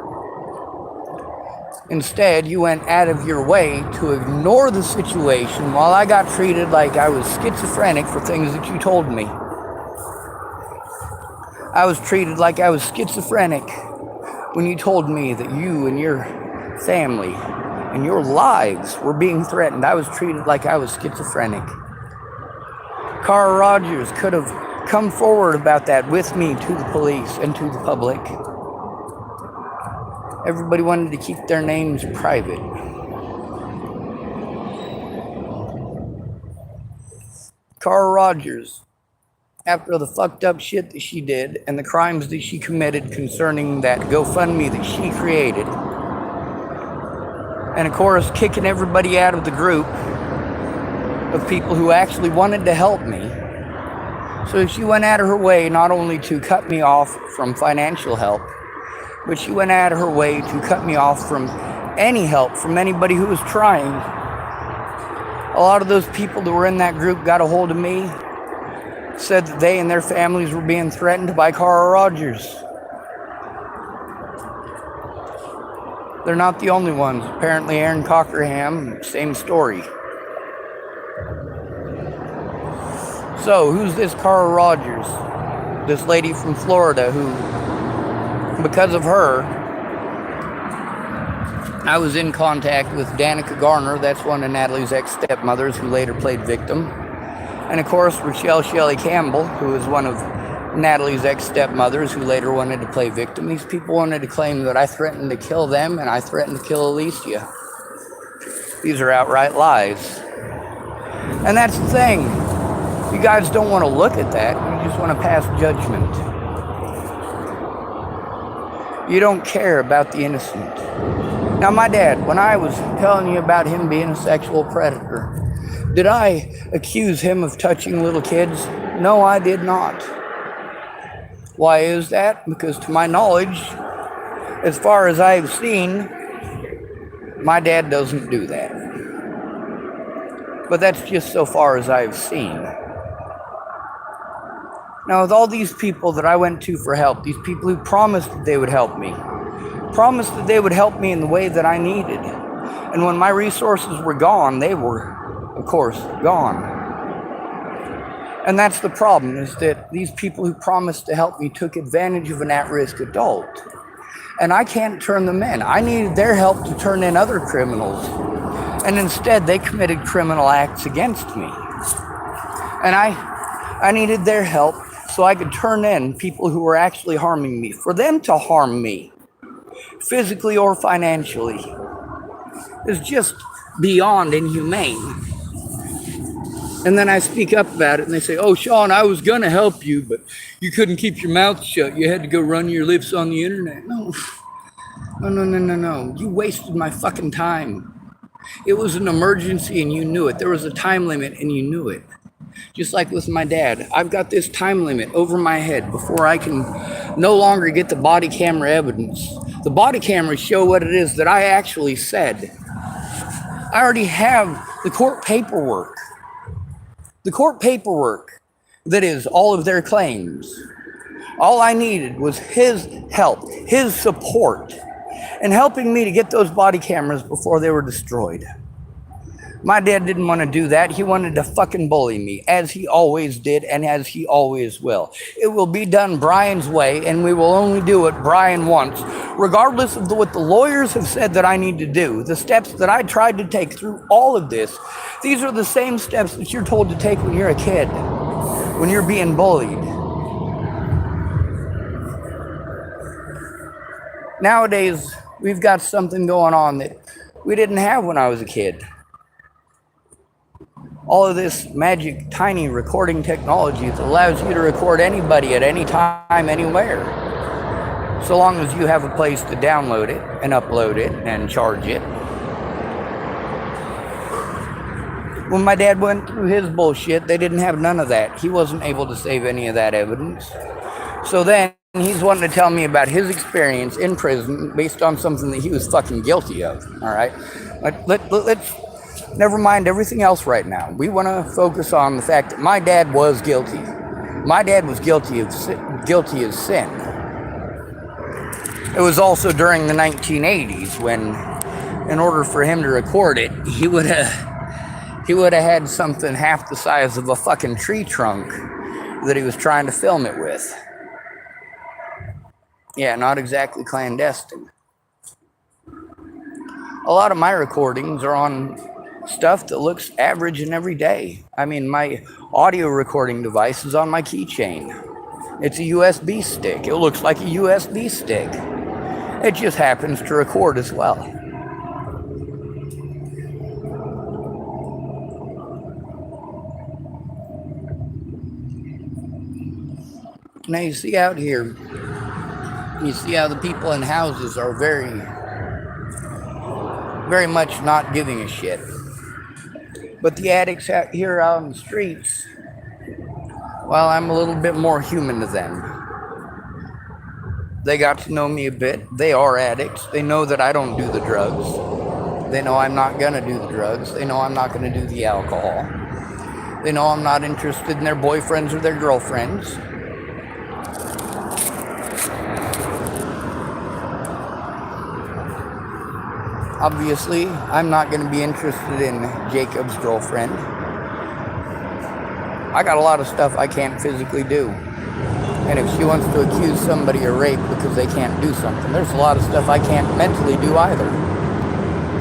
Instead, you went out of your way to ignore the situation while I got treated like I was schizophrenic for things that you told me. I was treated like I was schizophrenic when you told me that you and your family and your lives were being threatened. I was treated like I was schizophrenic. Carl Rogers could have come forward about that with me to the police and to the public. Everybody wanted to keep their names private. Carl Rogers, after the fucked up shit that she did and the crimes that she committed concerning that GoFundMe that she created, and of course kicking everybody out of the group of people who actually wanted to help me. So she went out of her way not only to cut me off from financial help, but she went out of her way to cut me off from any help from anybody who was trying. A lot of those people that were in that group got a hold of me, said that they and their families were being threatened by Carl Rogers. They're not the only ones. Apparently Aaron Cockerham, same story. So, who's this Carl Rogers? This lady from Florida who, because of her, I was in contact with Danica Garner. That's one of Natalie's ex-stepmothers who later played victim. And of course, Rochelle Shelley Campbell, who is one of Natalie's ex-stepmothers who later wanted to play victim. These people wanted to claim that I threatened to kill them and I threatened to kill Alicia. These are outright lies. And that's the thing. You guys don't want to look at that. You just want to pass judgment. You don't care about the innocent. Now, my dad, when I was telling you about him being a sexual predator, did I accuse him of touching little kids? No, I did not. Why is that? Because to my knowledge, as far as I've seen, my dad doesn't do that. But that's just so far as I've seen. Now, with all these people that I went to for help, these people who promised that they would help me, promised that they would help me in the way that I needed. And when my resources were gone, they were, of course, gone. And that's the problem, is that these people who promised to help me took advantage of an at-risk adult. And I can't turn them in. I needed their help to turn in other criminals. And instead, they committed criminal acts against me. And I needed their help so I could turn in people who were actually harming me. For them to harm me, physically or financially, is just beyond inhumane. And then I speak up about it and they say, oh, Sean, I was going to help you, but you couldn't keep your mouth shut. You had to go run your lips on the internet. No. You wasted my fucking time. It was an emergency and you knew it. There was a time limit and you knew it. Just like with my dad, I've got this time limit over my head before I can no longer get the body camera evidence. The body cameras show what it is that I actually said. I already have the court paperwork. The court paperwork that is all of their claims. All I needed was his help, his support, in helping me to get those body cameras before they were destroyed. My dad didn't want to do that. He wanted to fucking bully me, as he always did and as he always will. It will be done Brian's way, and we will only do what Brian wants, regardless of what the lawyers have said that I need to do. The steps that I tried to take through all of this, these are the same steps that you're told to take when you're a kid, when you're being bullied. Nowadays, we've got something going on that we didn't have when I was a kid. All of this magic, tiny recording technology that allows you to record anybody at any time, anywhere. So long as you have a place to download it and upload it and charge it. When my dad went through his bullshit, they didn't have none of that. He wasn't able to save any of that evidence. So then he's wanting to tell me about his experience in prison based on something that he was fucking guilty of. All right? Let's never mind everything else right now. We want to focus on the fact that my dad was guilty. My dad was guilty of sin. It was also during the 1980s when, in order for him to record it, he would have had something half the size of a fucking tree trunk that he was trying to film it with. Yeah, not exactly clandestine. A lot of my recordings are on stuff that looks average and everyday. I mean, my audio recording device is on my keychain. It's a USB stick. It looks like a USB stick. It just happens to record as well. Now you see out here, you see how the people in houses are very much not giving a shit. But the addicts out here out on the streets, well, I'm a little bit more human to them. They got to know me a bit. They are addicts. They know that I don't do the drugs. They know I'm not going to do the drugs. They know I'm not going to do the alcohol. They know I'm not interested in their boyfriends or their girlfriends. Obviously, I'm not going to be interested in Jacob's girlfriend. I got a lot of stuff I can't physically do. And if she wants to accuse somebody of rape because they can't do something, there's a lot of stuff I can't mentally do either.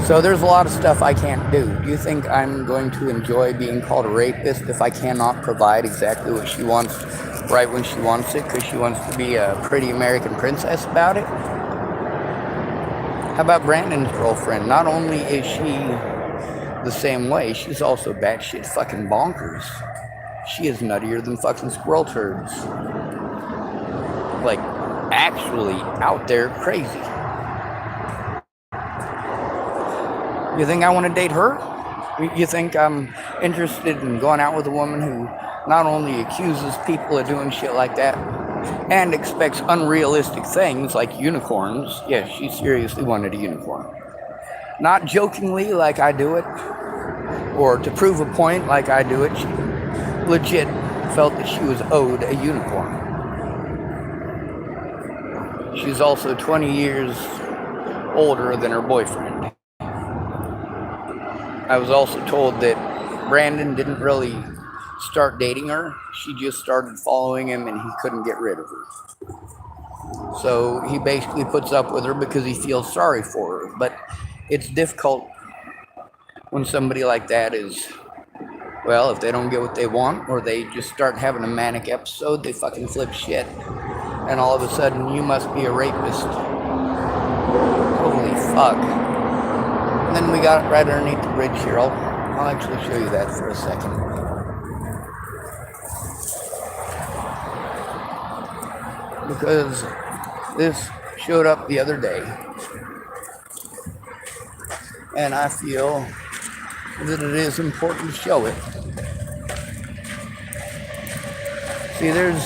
So there's a lot of stuff I can't do. Do you think I'm going to enjoy being called a rapist if I cannot provide exactly what she wants right when she wants it because she wants to be a pretty American princess about it? How about Brandon's girlfriend? Not only is she the same way, she's also batshit fucking bonkers. She is nuttier than fucking squirrel turds. Like, actually out there crazy. You think I want to date her? You think I'm interested in going out with a woman who not only accuses people of doing shit like that and expects unrealistic things like unicorns? Yeah, she seriously wanted a unicorn. Not jokingly like I do it, or to prove a point like I do it. She legit felt that she was owed a unicorn. She's also 20 years older than her boyfriend. I was also told that Brandon didn't really start dating her. She just started following him and he couldn't get rid of her. So he basically puts up with her because he feels sorry for her. But it's difficult when somebody like that is, well, if they don't get what they want or they just start having a manic episode, they fucking flip shit. And all of a sudden, you must be a rapist. Holy fuck. And then we got it right underneath the bridge here. I'll actually show you that for a second. Because this showed up the other day. And I feel that it is important to show it. See, there's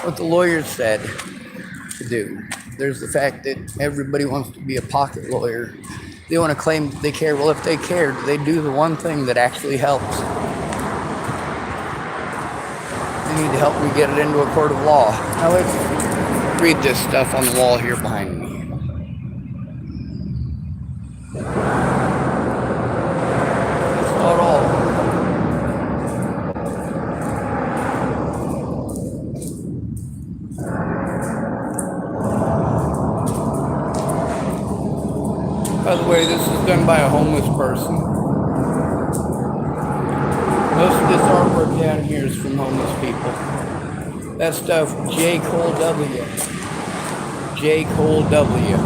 what the lawyers said to do. There's the fact that everybody wants to be a pocket lawyer. They want to claim that they care. Well, if they cared, they'd do the one thing that actually helps. They need to help me get it into a court of law. Now let's read this stuff on the wall here behind me. That's not all. By the way, this is done by a homeless person. Most of this artwork down here is from homeless people. That stuff, J. Cole W. J. Cole W.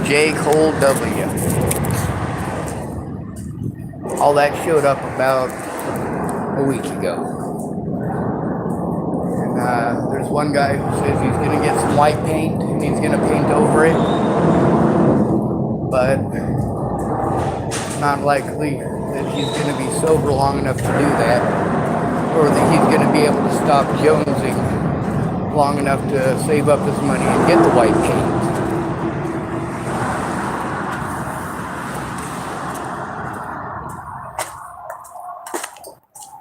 J. Cole W. All that showed up about a week ago. And there's one guy who says he's going to get some white paint and he's going to paint over it. But it's not likely that he's going to be sober long enough to do that, or that he's going to be able to stop jonesing long enough to save up his money and get the white paint.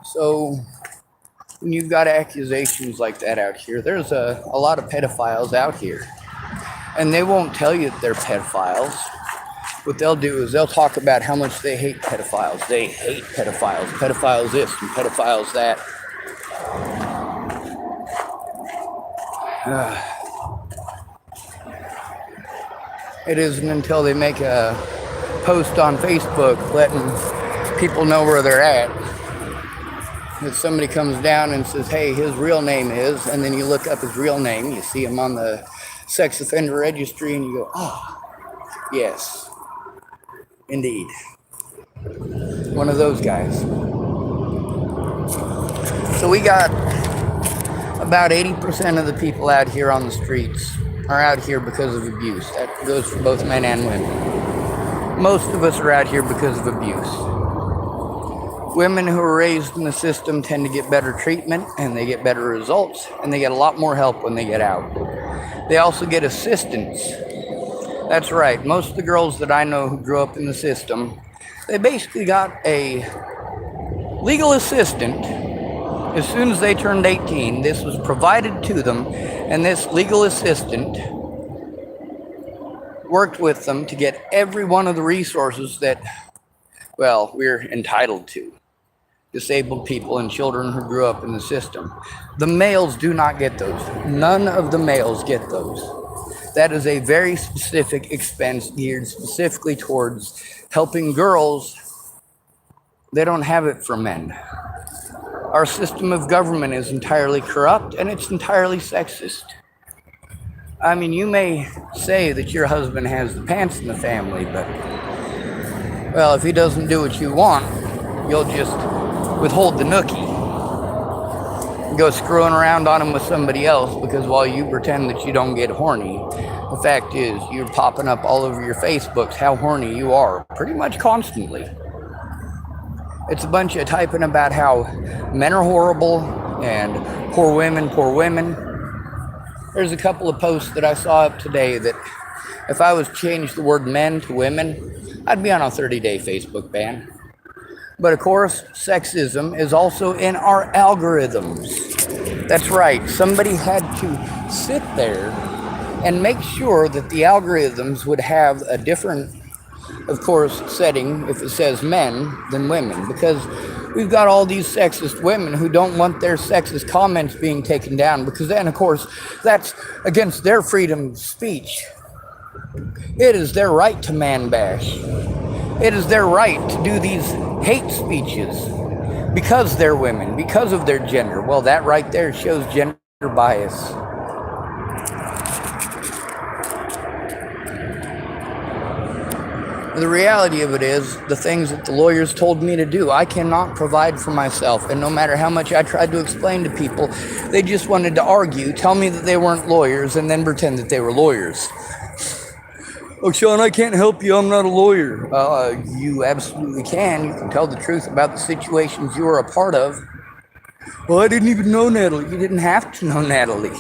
So when you've got accusations like that out here, there's a lot of pedophiles out here, and they won't tell you that they're pedophiles. What they'll do is they'll talk about how much they hate pedophiles. They hate pedophiles. Pedophiles this and pedophiles that. It isn't until they make a post on Facebook letting people know where they're at that somebody comes down and says, hey, his real name is, and then you look up his real name, you see him on the sex offender registry, and you go, oh, yes. Indeed. One of those guys. So we got about 80% of the people out here on the streets are out here because of abuse. That goes for both men and women. Most of us are out here because of abuse. Women who are raised in the system tend to get better treatment and they get better results and they get a lot more help when they get out. They also get assistance. That's right, most of the girls that I know who grew up in the system, they basically got a legal assistant as soon as they turned 18. This was provided to them, and this legal assistant worked with them to get every one of the resources that, well, we're entitled to. Disabled people and children who grew up in the system. The males do not get those. None of the males get those. That is a very specific expense geared specifically towards helping girls. They don't have it for men. Our system of government is entirely corrupt and it's entirely sexist. I mean, you may say that your husband has the pants in the family, but, well, if he doesn't do what you want, you'll just withhold the nookie. Go screwing around on him with somebody else because while you pretend that you don't get horny, the fact is you're popping up all over your Facebooks how horny you are pretty much constantly. It's a bunch of typing about how men are horrible and poor women, poor women. There's a couple of posts that I saw up today that if I was to change the word men to women, I'd be on a 30-day Facebook ban. But of course, sexism is also in our algorithms. That's right, somebody had to sit there and make sure that the algorithms would have a different, of course, setting if it says men than women, because we've got all these sexist women who don't want their sexist comments being taken down, because then, of course, that's against their freedom of speech. It is their right to man bash. It is their right to do these hate speeches because they're women, because of their gender. Well, that right there shows gender bias. The reality of it is, the things that the lawyers told me to do, I cannot provide for myself. And no matter how much I tried to explain to people, they just wanted to argue, tell me that they weren't lawyers, and then pretend that they were lawyers. Oh, Sean, I can't help you. I'm not a lawyer. You absolutely can. You can tell the truth about the situations you were a part of. Well, I didn't even know Natalie. You didn't have to know Natalie.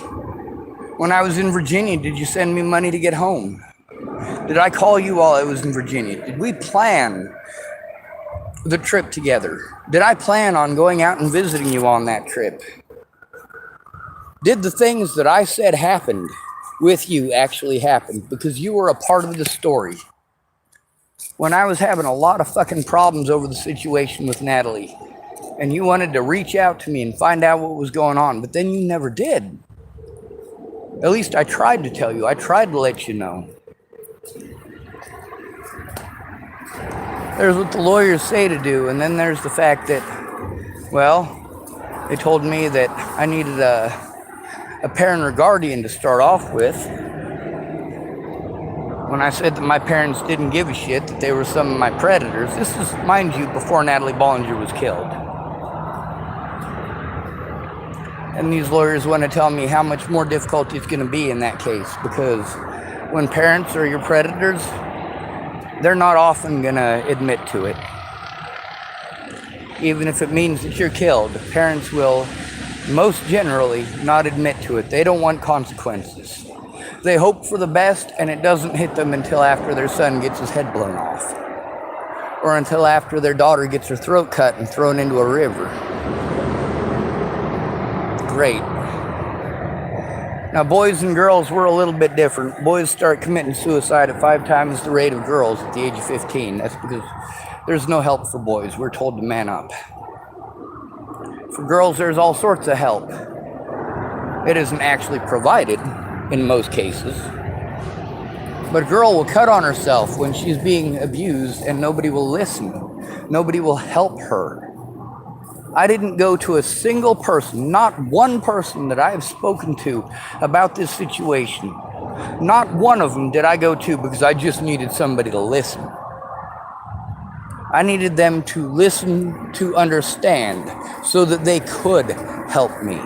When I was in Virginia, did you send me money to get home? Did I call you while I was in Virginia? Did we plan the trip together? Did I plan on going out and visiting you on that trip? Did the things that I said happened with you actually happen? Because you were a part of the story. When I was having a lot of fucking problems over the situation with Natalie, and you wanted to reach out to me and find out what was going on, but then you never did. At least I tried to tell you. I tried to let you know. There's what the lawyers say to do, and then there's the fact that, well, they told me that I needed a parent or guardian to start off with. When I said that my parents didn't give a shit, that they were some of my predators. This is, mind you, before Natalie Bollinger was killed. And these lawyers want to tell me how much more difficult it's going to be in that case, because when parents are your predators, they're not often going to admit to it. Even if it means that you're killed, parents will most generally not admit to it. They don't want consequences. They hope for the best, and it doesn't hit them until after their son gets his head blown off, or until after their daughter gets her throat cut and thrown into a river. Great. Now, boys and girls were a little bit different. Boys start committing suicide at 5 times the rate of girls at the age of 15. That's because there's no help for boys. We're told to man up. For girls, there's all sorts of help. It isn't actually provided in most cases. But a girl will cut on herself when she's being abused and nobody will listen. Nobody will help her. I didn't go to a single person, not one person that I have spoken to about this situation. Not one of them did I go to because I just needed somebody to listen. I needed them to listen, to understand, so that they could help me.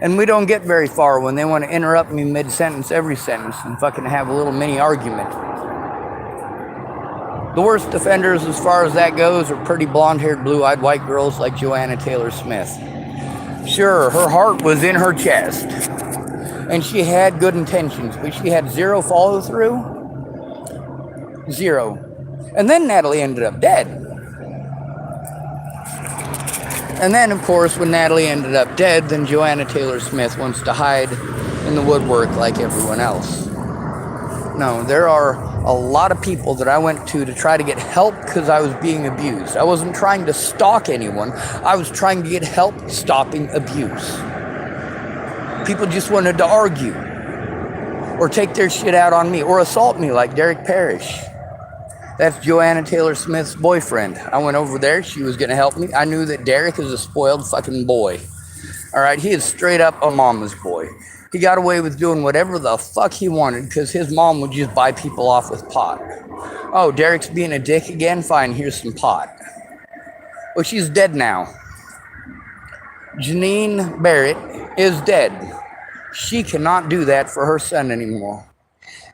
And we don't get very far when they want to interrupt me mid-sentence, every sentence, and fucking have a little mini argument. The worst offenders as far as that goes are pretty blonde-haired, blue-eyed white girls like Joanna Taylor Smith. Sure, her heart was in her chest, and she had good intentions, but she had zero follow-through. Zero. And then Natalie ended up dead. And then, of course, when Natalie ended up dead, then Joanna Taylor Smith wants to hide in the woodwork like everyone else. No, there are a lot of people that I went to try to get help because I was being abused. I wasn't trying to stalk anyone. I was trying to get help stopping abuse. People just wanted to argue or take their shit out on me or assault me like Derek Parrish. That's Joanna Taylor Smith's boyfriend. I went over there. She was going to help me. I knew that Derek is a spoiled fucking boy. All right, he is straight up a mama's boy. He got away with doing whatever the fuck he wanted because his mom would just buy people off with pot. Oh, Derek's being a dick again? Fine, here's some pot. Well, she's dead now. Janine Barrett is dead. She cannot do that for her son anymore.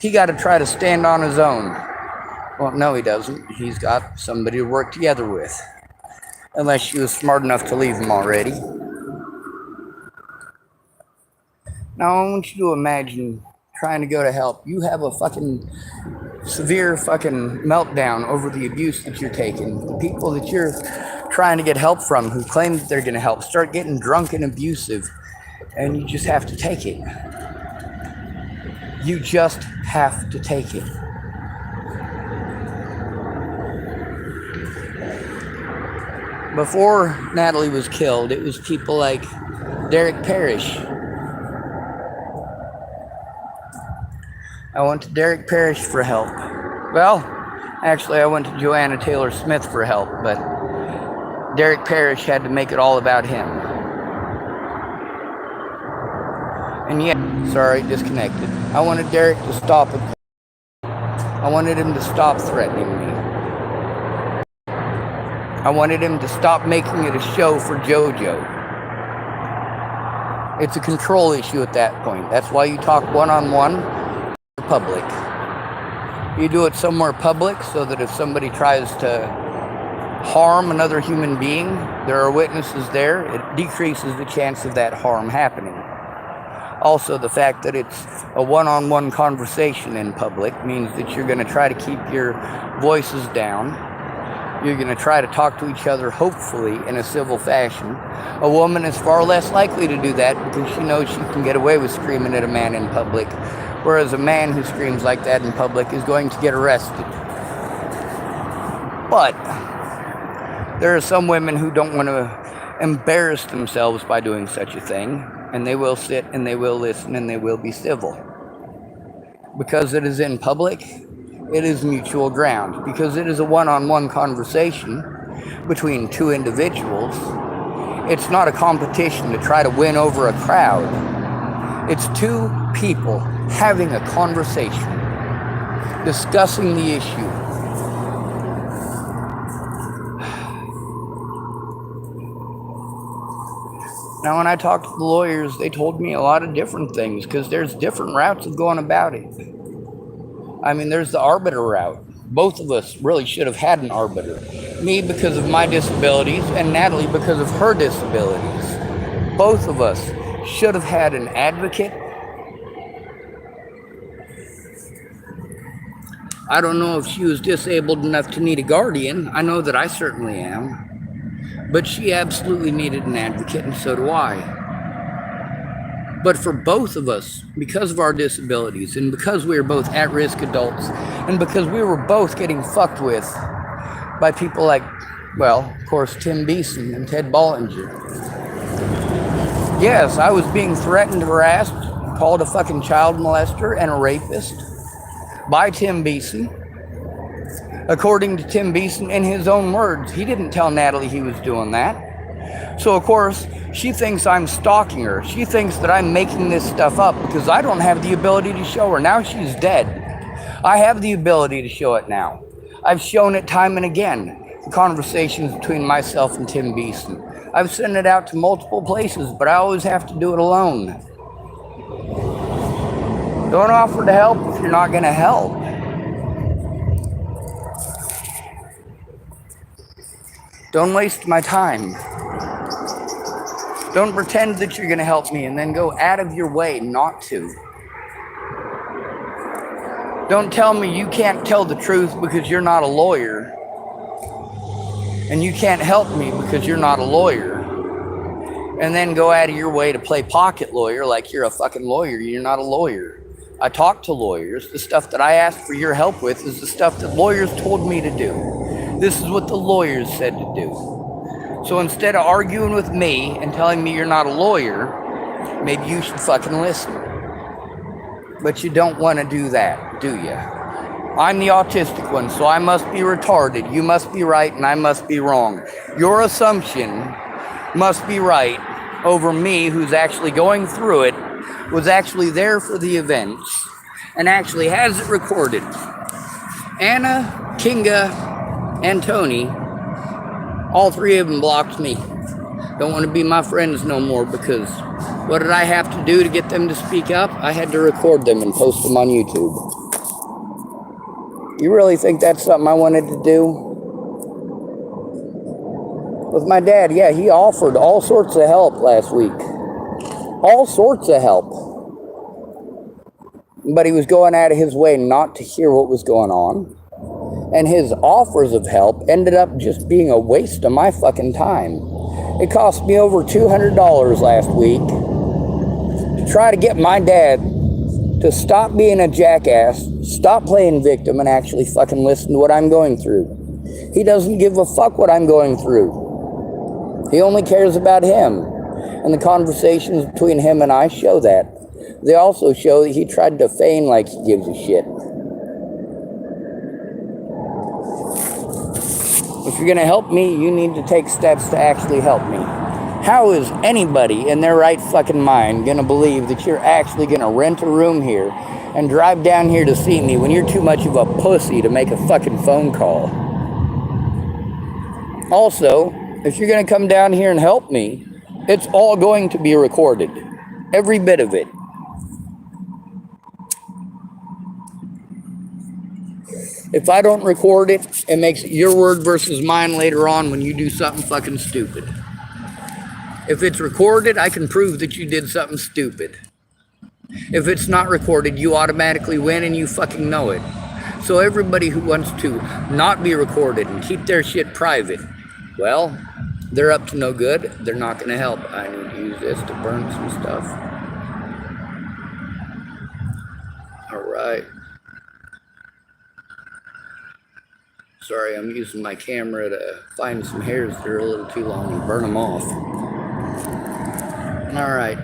He got to try to stand on his own. Well, no, he doesn't. He's got somebody to work together with. Unless she was smart enough to leave him already. Now, I want you to imagine trying to go to help. You have a fucking severe fucking meltdown over the abuse that you're taking. The people that you're trying to get help from who claim that they're going to help start getting drunk and abusive. And you just have to take it. You just have to take it. Before Natalie was killed, it was people like Derek Parrish. I went to Derek Parrish for help. Well, actually, I went to Joanna Taylor Smith for help, but Derek Parrish had to make it all about him. And yet, sorry, disconnected. I wanted Derek to stop it. I wanted him to stop threatening me. I wanted him to stop making it a show for JoJo. It's a control issue at that point. That's why you talk one-on-one. Public. You do it somewhere public so that if somebody tries to harm another human being, there are witnesses there. It decreases the chance of that harm happening. Also, the fact that it's a one-on-one conversation in public means that you're going to try to keep your voices down. You're going to try to talk to each other, hopefully, in a civil fashion. A woman is far less likely to do that because she knows she can get away with screaming at a man in public. Whereas a man who screams like that in public is going to get arrested. But there are some women who don't want to embarrass themselves by doing such a thing, and they will sit and they will listen and they will be civil. Because it is in public, it is mutual ground. Because it is a one-on-one conversation between two individuals, it's not a competition to try to win over a crowd. It's two people having a conversation, discussing the issue. Now, when I talked to the lawyers, they told me a lot of different things because there's different routes of going about it. I mean, there's the arbiter route. Both of us really should have had an arbiter. Me because of my disabilities and Natalie because of her disabilities. Both of us should have had an advocate. I don't know if she was disabled enough to need a guardian. I know that I certainly am. But she absolutely needed an advocate, and so do I. But for both of us, because of our disabilities, and because we were both at-risk adults, and because we were both getting fucked with by people like, well, of course, Tim Beeson and Ted Bollinger. Yes, I was being threatened, harassed, called a fucking child molester and a rapist by Tim Beeson. According to Tim Beeson, in his own words, he didn't tell Natalie he was doing that. So, of course, she thinks I'm stalking her. She thinks that I'm making this stuff up because I don't have the ability to show her. Now she's dead. I have the ability to show it now. I've shown it time and again. The conversations between myself and Tim Beeson. I've sent it out to multiple places, but I always have to do it alone. Don't offer to help if you're not going to help. Don't waste my time. Don't pretend that you're going to help me and then go out of your way not to. Don't tell me you can't tell the truth because you're not a lawyer. And you can't help me because you're not a lawyer. And then go out of your way to play pocket lawyer like you're a fucking lawyer. You're not a lawyer. I talk to lawyers. The stuff that I asked for your help with is the stuff that lawyers told me to do. This is what the lawyers said to do. So instead of arguing with me and telling me you're not a lawyer, maybe you should fucking listen. But you don't want to do that, do you? I'm the autistic one, so I must be retarded. You must be right and I must be wrong. Your assumption must be right over me, who's actually going through it, was actually there for the events, and actually has it recorded. Anna, Kinga, and Tony, all three of them blocked me. Don't want to be my friends no more, because what did I have to do to get them to speak up? I had to record them and post them on YouTube. You really think that's something I wanted to do? With my dad, yeah, he offered all sorts of help last week. All sorts of help. But he was going out of his way not to hear what was going on. And his offers of help ended up just being a waste of my fucking time. It cost me over $200 last week to try to get my dad to stop being a jackass, stop playing victim, and actually fucking listen to what I'm going through. He doesn't give a fuck what I'm going through. He only cares about him. And the conversations between him and I show that. They also show that he tried to feign like he gives a shit. If you're going to help me, you need to take steps to actually help me. How is anybody in their right fucking mind going to believe that you're actually going to rent a room here and drive down here to see me when you're too much of a pussy to make a fucking phone call? Also, if you're going to come down here and help me, it's all going to be recorded. Every bit of it. If I don't record it, it makes it your word versus mine later on when you do something fucking stupid. If it's recorded, I can prove that you did something stupid. If it's not recorded, you automatically win and you fucking know it. So everybody who wants to not be recorded and keep their shit private, well, they're up to no good. They're not going to help. I need to use this to burn some stuff. All right. Sorry, I'm using my camera to find some hairs that are a little too long and burn them off. All right.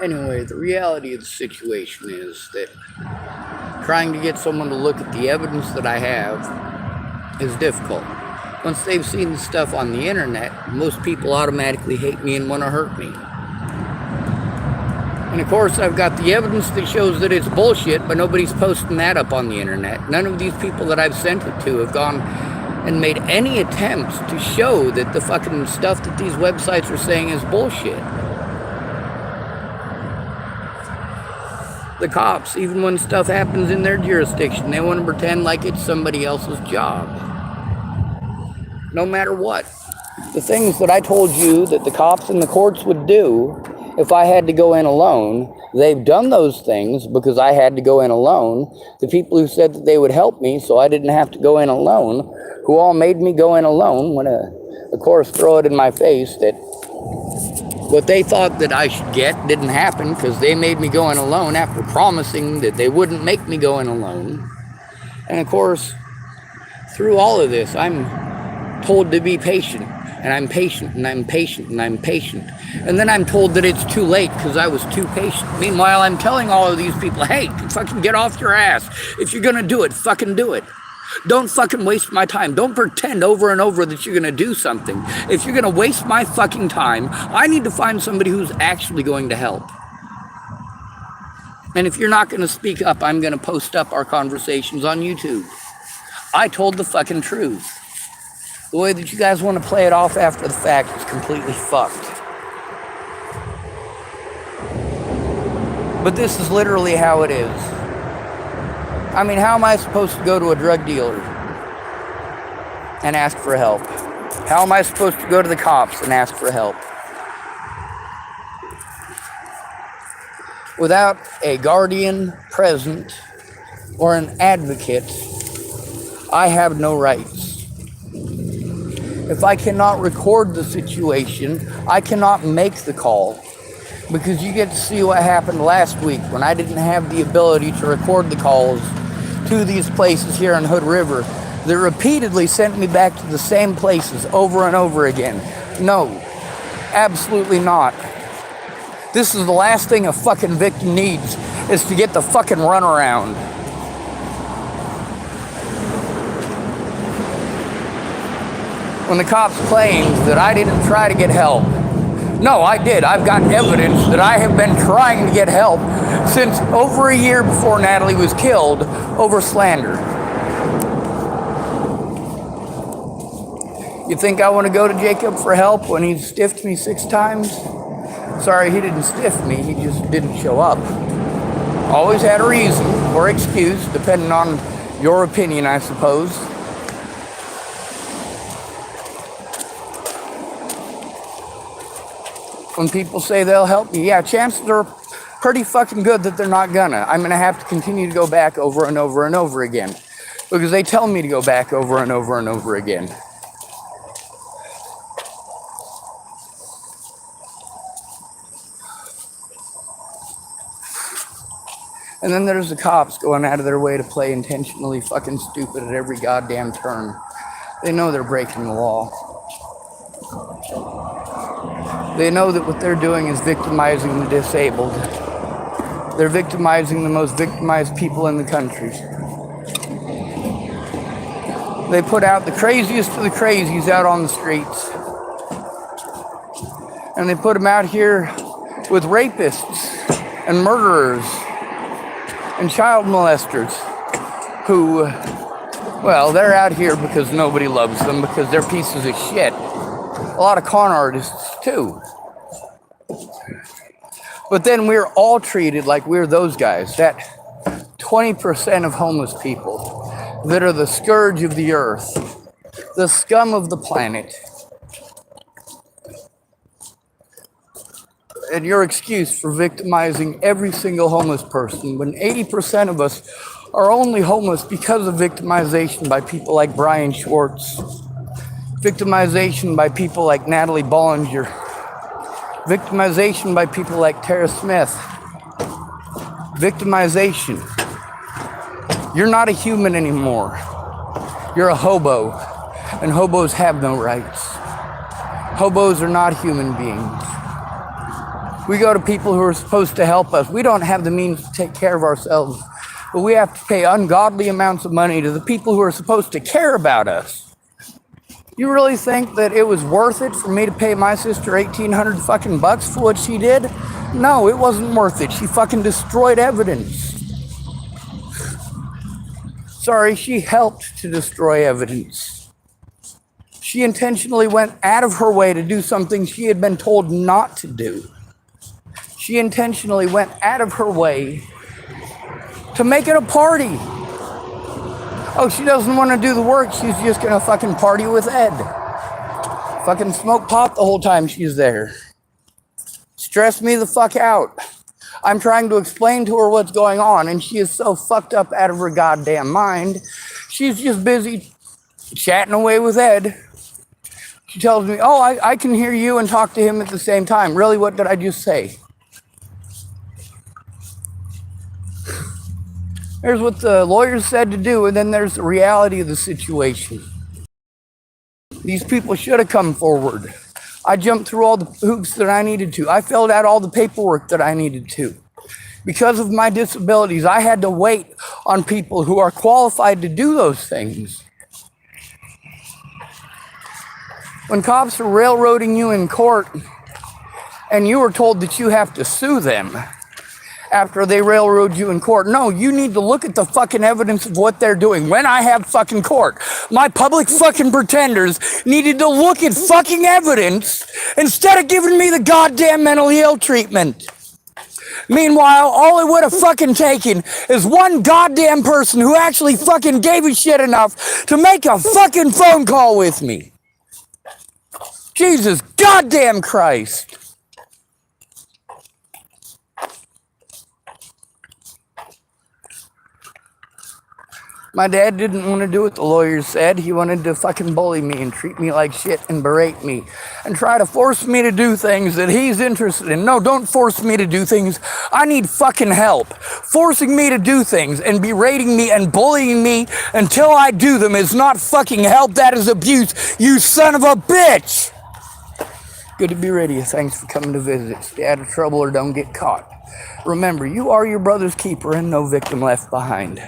Anyway, the reality of the situation is that trying to get someone to look at the evidence that I have is difficult. Once they've seen the stuff on the internet, most people automatically hate me and want to hurt me. And of course, I've got the evidence that shows that it's bullshit, but nobody's posting that up on the internet. None of these people that I've sent it to have gone and made any attempts to show that the fucking stuff that these websites are saying is bullshit. The cops, even when stuff happens in their jurisdiction, they want to pretend like it's somebody else's job. No matter what. The things that I told you that the cops and the courts would do if I had to go in alone, they've done those things because I had to go in alone. The people who said that they would help me so I didn't have to go in alone, who all made me go in alone, want to, of course, throw it in my face that what they thought that I should get didn't happen because they made me go in alone after promising that they wouldn't make me go in alone. And of course, through all of this, I'm told to be patient. And I'm patient, and I'm patient, and I'm patient. And then I'm told that it's too late because I was too patient. Meanwhile, I'm telling all of these people, hey, fucking get off your ass. If you're going to do it, fucking do it. Don't fucking waste my time. Don't pretend over and over that you're going to do something. If you're going to waste my fucking time, I need to find somebody who's actually going to help. And if you're not going to speak up, I'm going to post up our conversations on YouTube. I told the fucking truth. The way that you guys want to play it off after the fact is completely fucked. But this is literally how it is. I mean, how am I supposed to go to a drug dealer and ask for help? How am I supposed to go to the cops and ask for help? Without a guardian present or an advocate, I have no rights. If I cannot record the situation, I cannot make the call. Because you get to see what happened last week when I didn't have the ability to record the calls to these places here in Hood River that repeatedly sent me back to the same places over and over again. No, absolutely not. This is the last thing a fucking victim needs, is to get the fucking runaround. When the cops claimed that I didn't try to get help, no, I did. I've got evidence that I have been trying to get help since over a year before Natalie was killed over slander. You think I want to go to Jacob for help when he stiffed me 6 times? Sorry, he didn't stiff me, he just didn't show up. Always had a reason or excuse, depending on your opinion, I suppose. When people say they'll help me, yeah, chances are pretty fucking good that they're not gonna. I'm gonna have to continue to go back over and over and over again. Because they tell me to go back over and over and over again. And then there's the cops going out of their way to play intentionally fucking stupid at every goddamn turn. They know they're breaking the law. They know that what they're doing is victimizing the disabled. They're victimizing the most victimized people in the country. They put out the craziest of the crazies out on the streets. And they put them out here with rapists and murderers and child molesters who, well, they're out here because nobody loves them, because they're pieces of shit. A lot of con artists too. But then we're all treated like we're those guys, that 20% of homeless people that are the scourge of the earth, the scum of the planet. And your excuse for victimizing every single homeless person when 80% of us are only homeless because of victimization by people like Brian Schwartz, victimization by people like Natalie Bollinger, victimization by people like Tara Smith, victimization. You're not a human anymore. You're a hobo, and hobos have no rights. Hobos are not human beings. We go to people who are supposed to help us. We don't have the means to take care of ourselves, but we have to pay ungodly amounts of money to the people who are supposed to care about us. You really think that it was worth it for me to pay my sister $1,800 fucking bucks for what she did? No, it wasn't worth it. She fucking destroyed evidence. Sorry, she helped to destroy evidence. She intentionally went out of her way to do something she had been told not to do. She intentionally went out of her way to make it a party. Oh, she doesn't want to do the work. She's just going to fucking party with Ed. Fucking smoke pot the whole time she's there. Stress me the fuck out. I'm trying to explain to her what's going on, and she is so fucked up out of her goddamn mind. She's just busy chatting away with Ed. She tells me, oh, I can hear you and talk to him at the same time. Really, what did I just say? There's what the lawyers said to do, and then there's the reality of the situation. These people should have come forward. I jumped through all the hoops that I needed to. I filled out all the paperwork that I needed to. Because of my disabilities, I had to wait on people who are qualified to do those things. When cops are railroading you in court, and you are told that you have to sue them after they railroad you in court. No, you need to look at the fucking evidence of what they're doing. When I have fucking court, my public fucking pretenders needed to look at fucking evidence instead of giving me the goddamn mentally ill treatment. Meanwhile, all it would have fucking taken is one goddamn person who actually fucking gave a shit enough to make a fucking phone call with me. Jesus goddamn Christ. My dad didn't want to do what the lawyers said. He wanted to fucking bully me and treat me like shit and berate me and try to force me to do things that he's interested in. No, don't force me to do things. I need fucking help. Forcing me to do things and berating me and bullying me until I do them is not fucking help. That is abuse, you son of a bitch. Good to be ready. Thanks for coming to visit. Stay out of trouble or don't get caught. Remember, you are your brother's keeper and no victim left behind.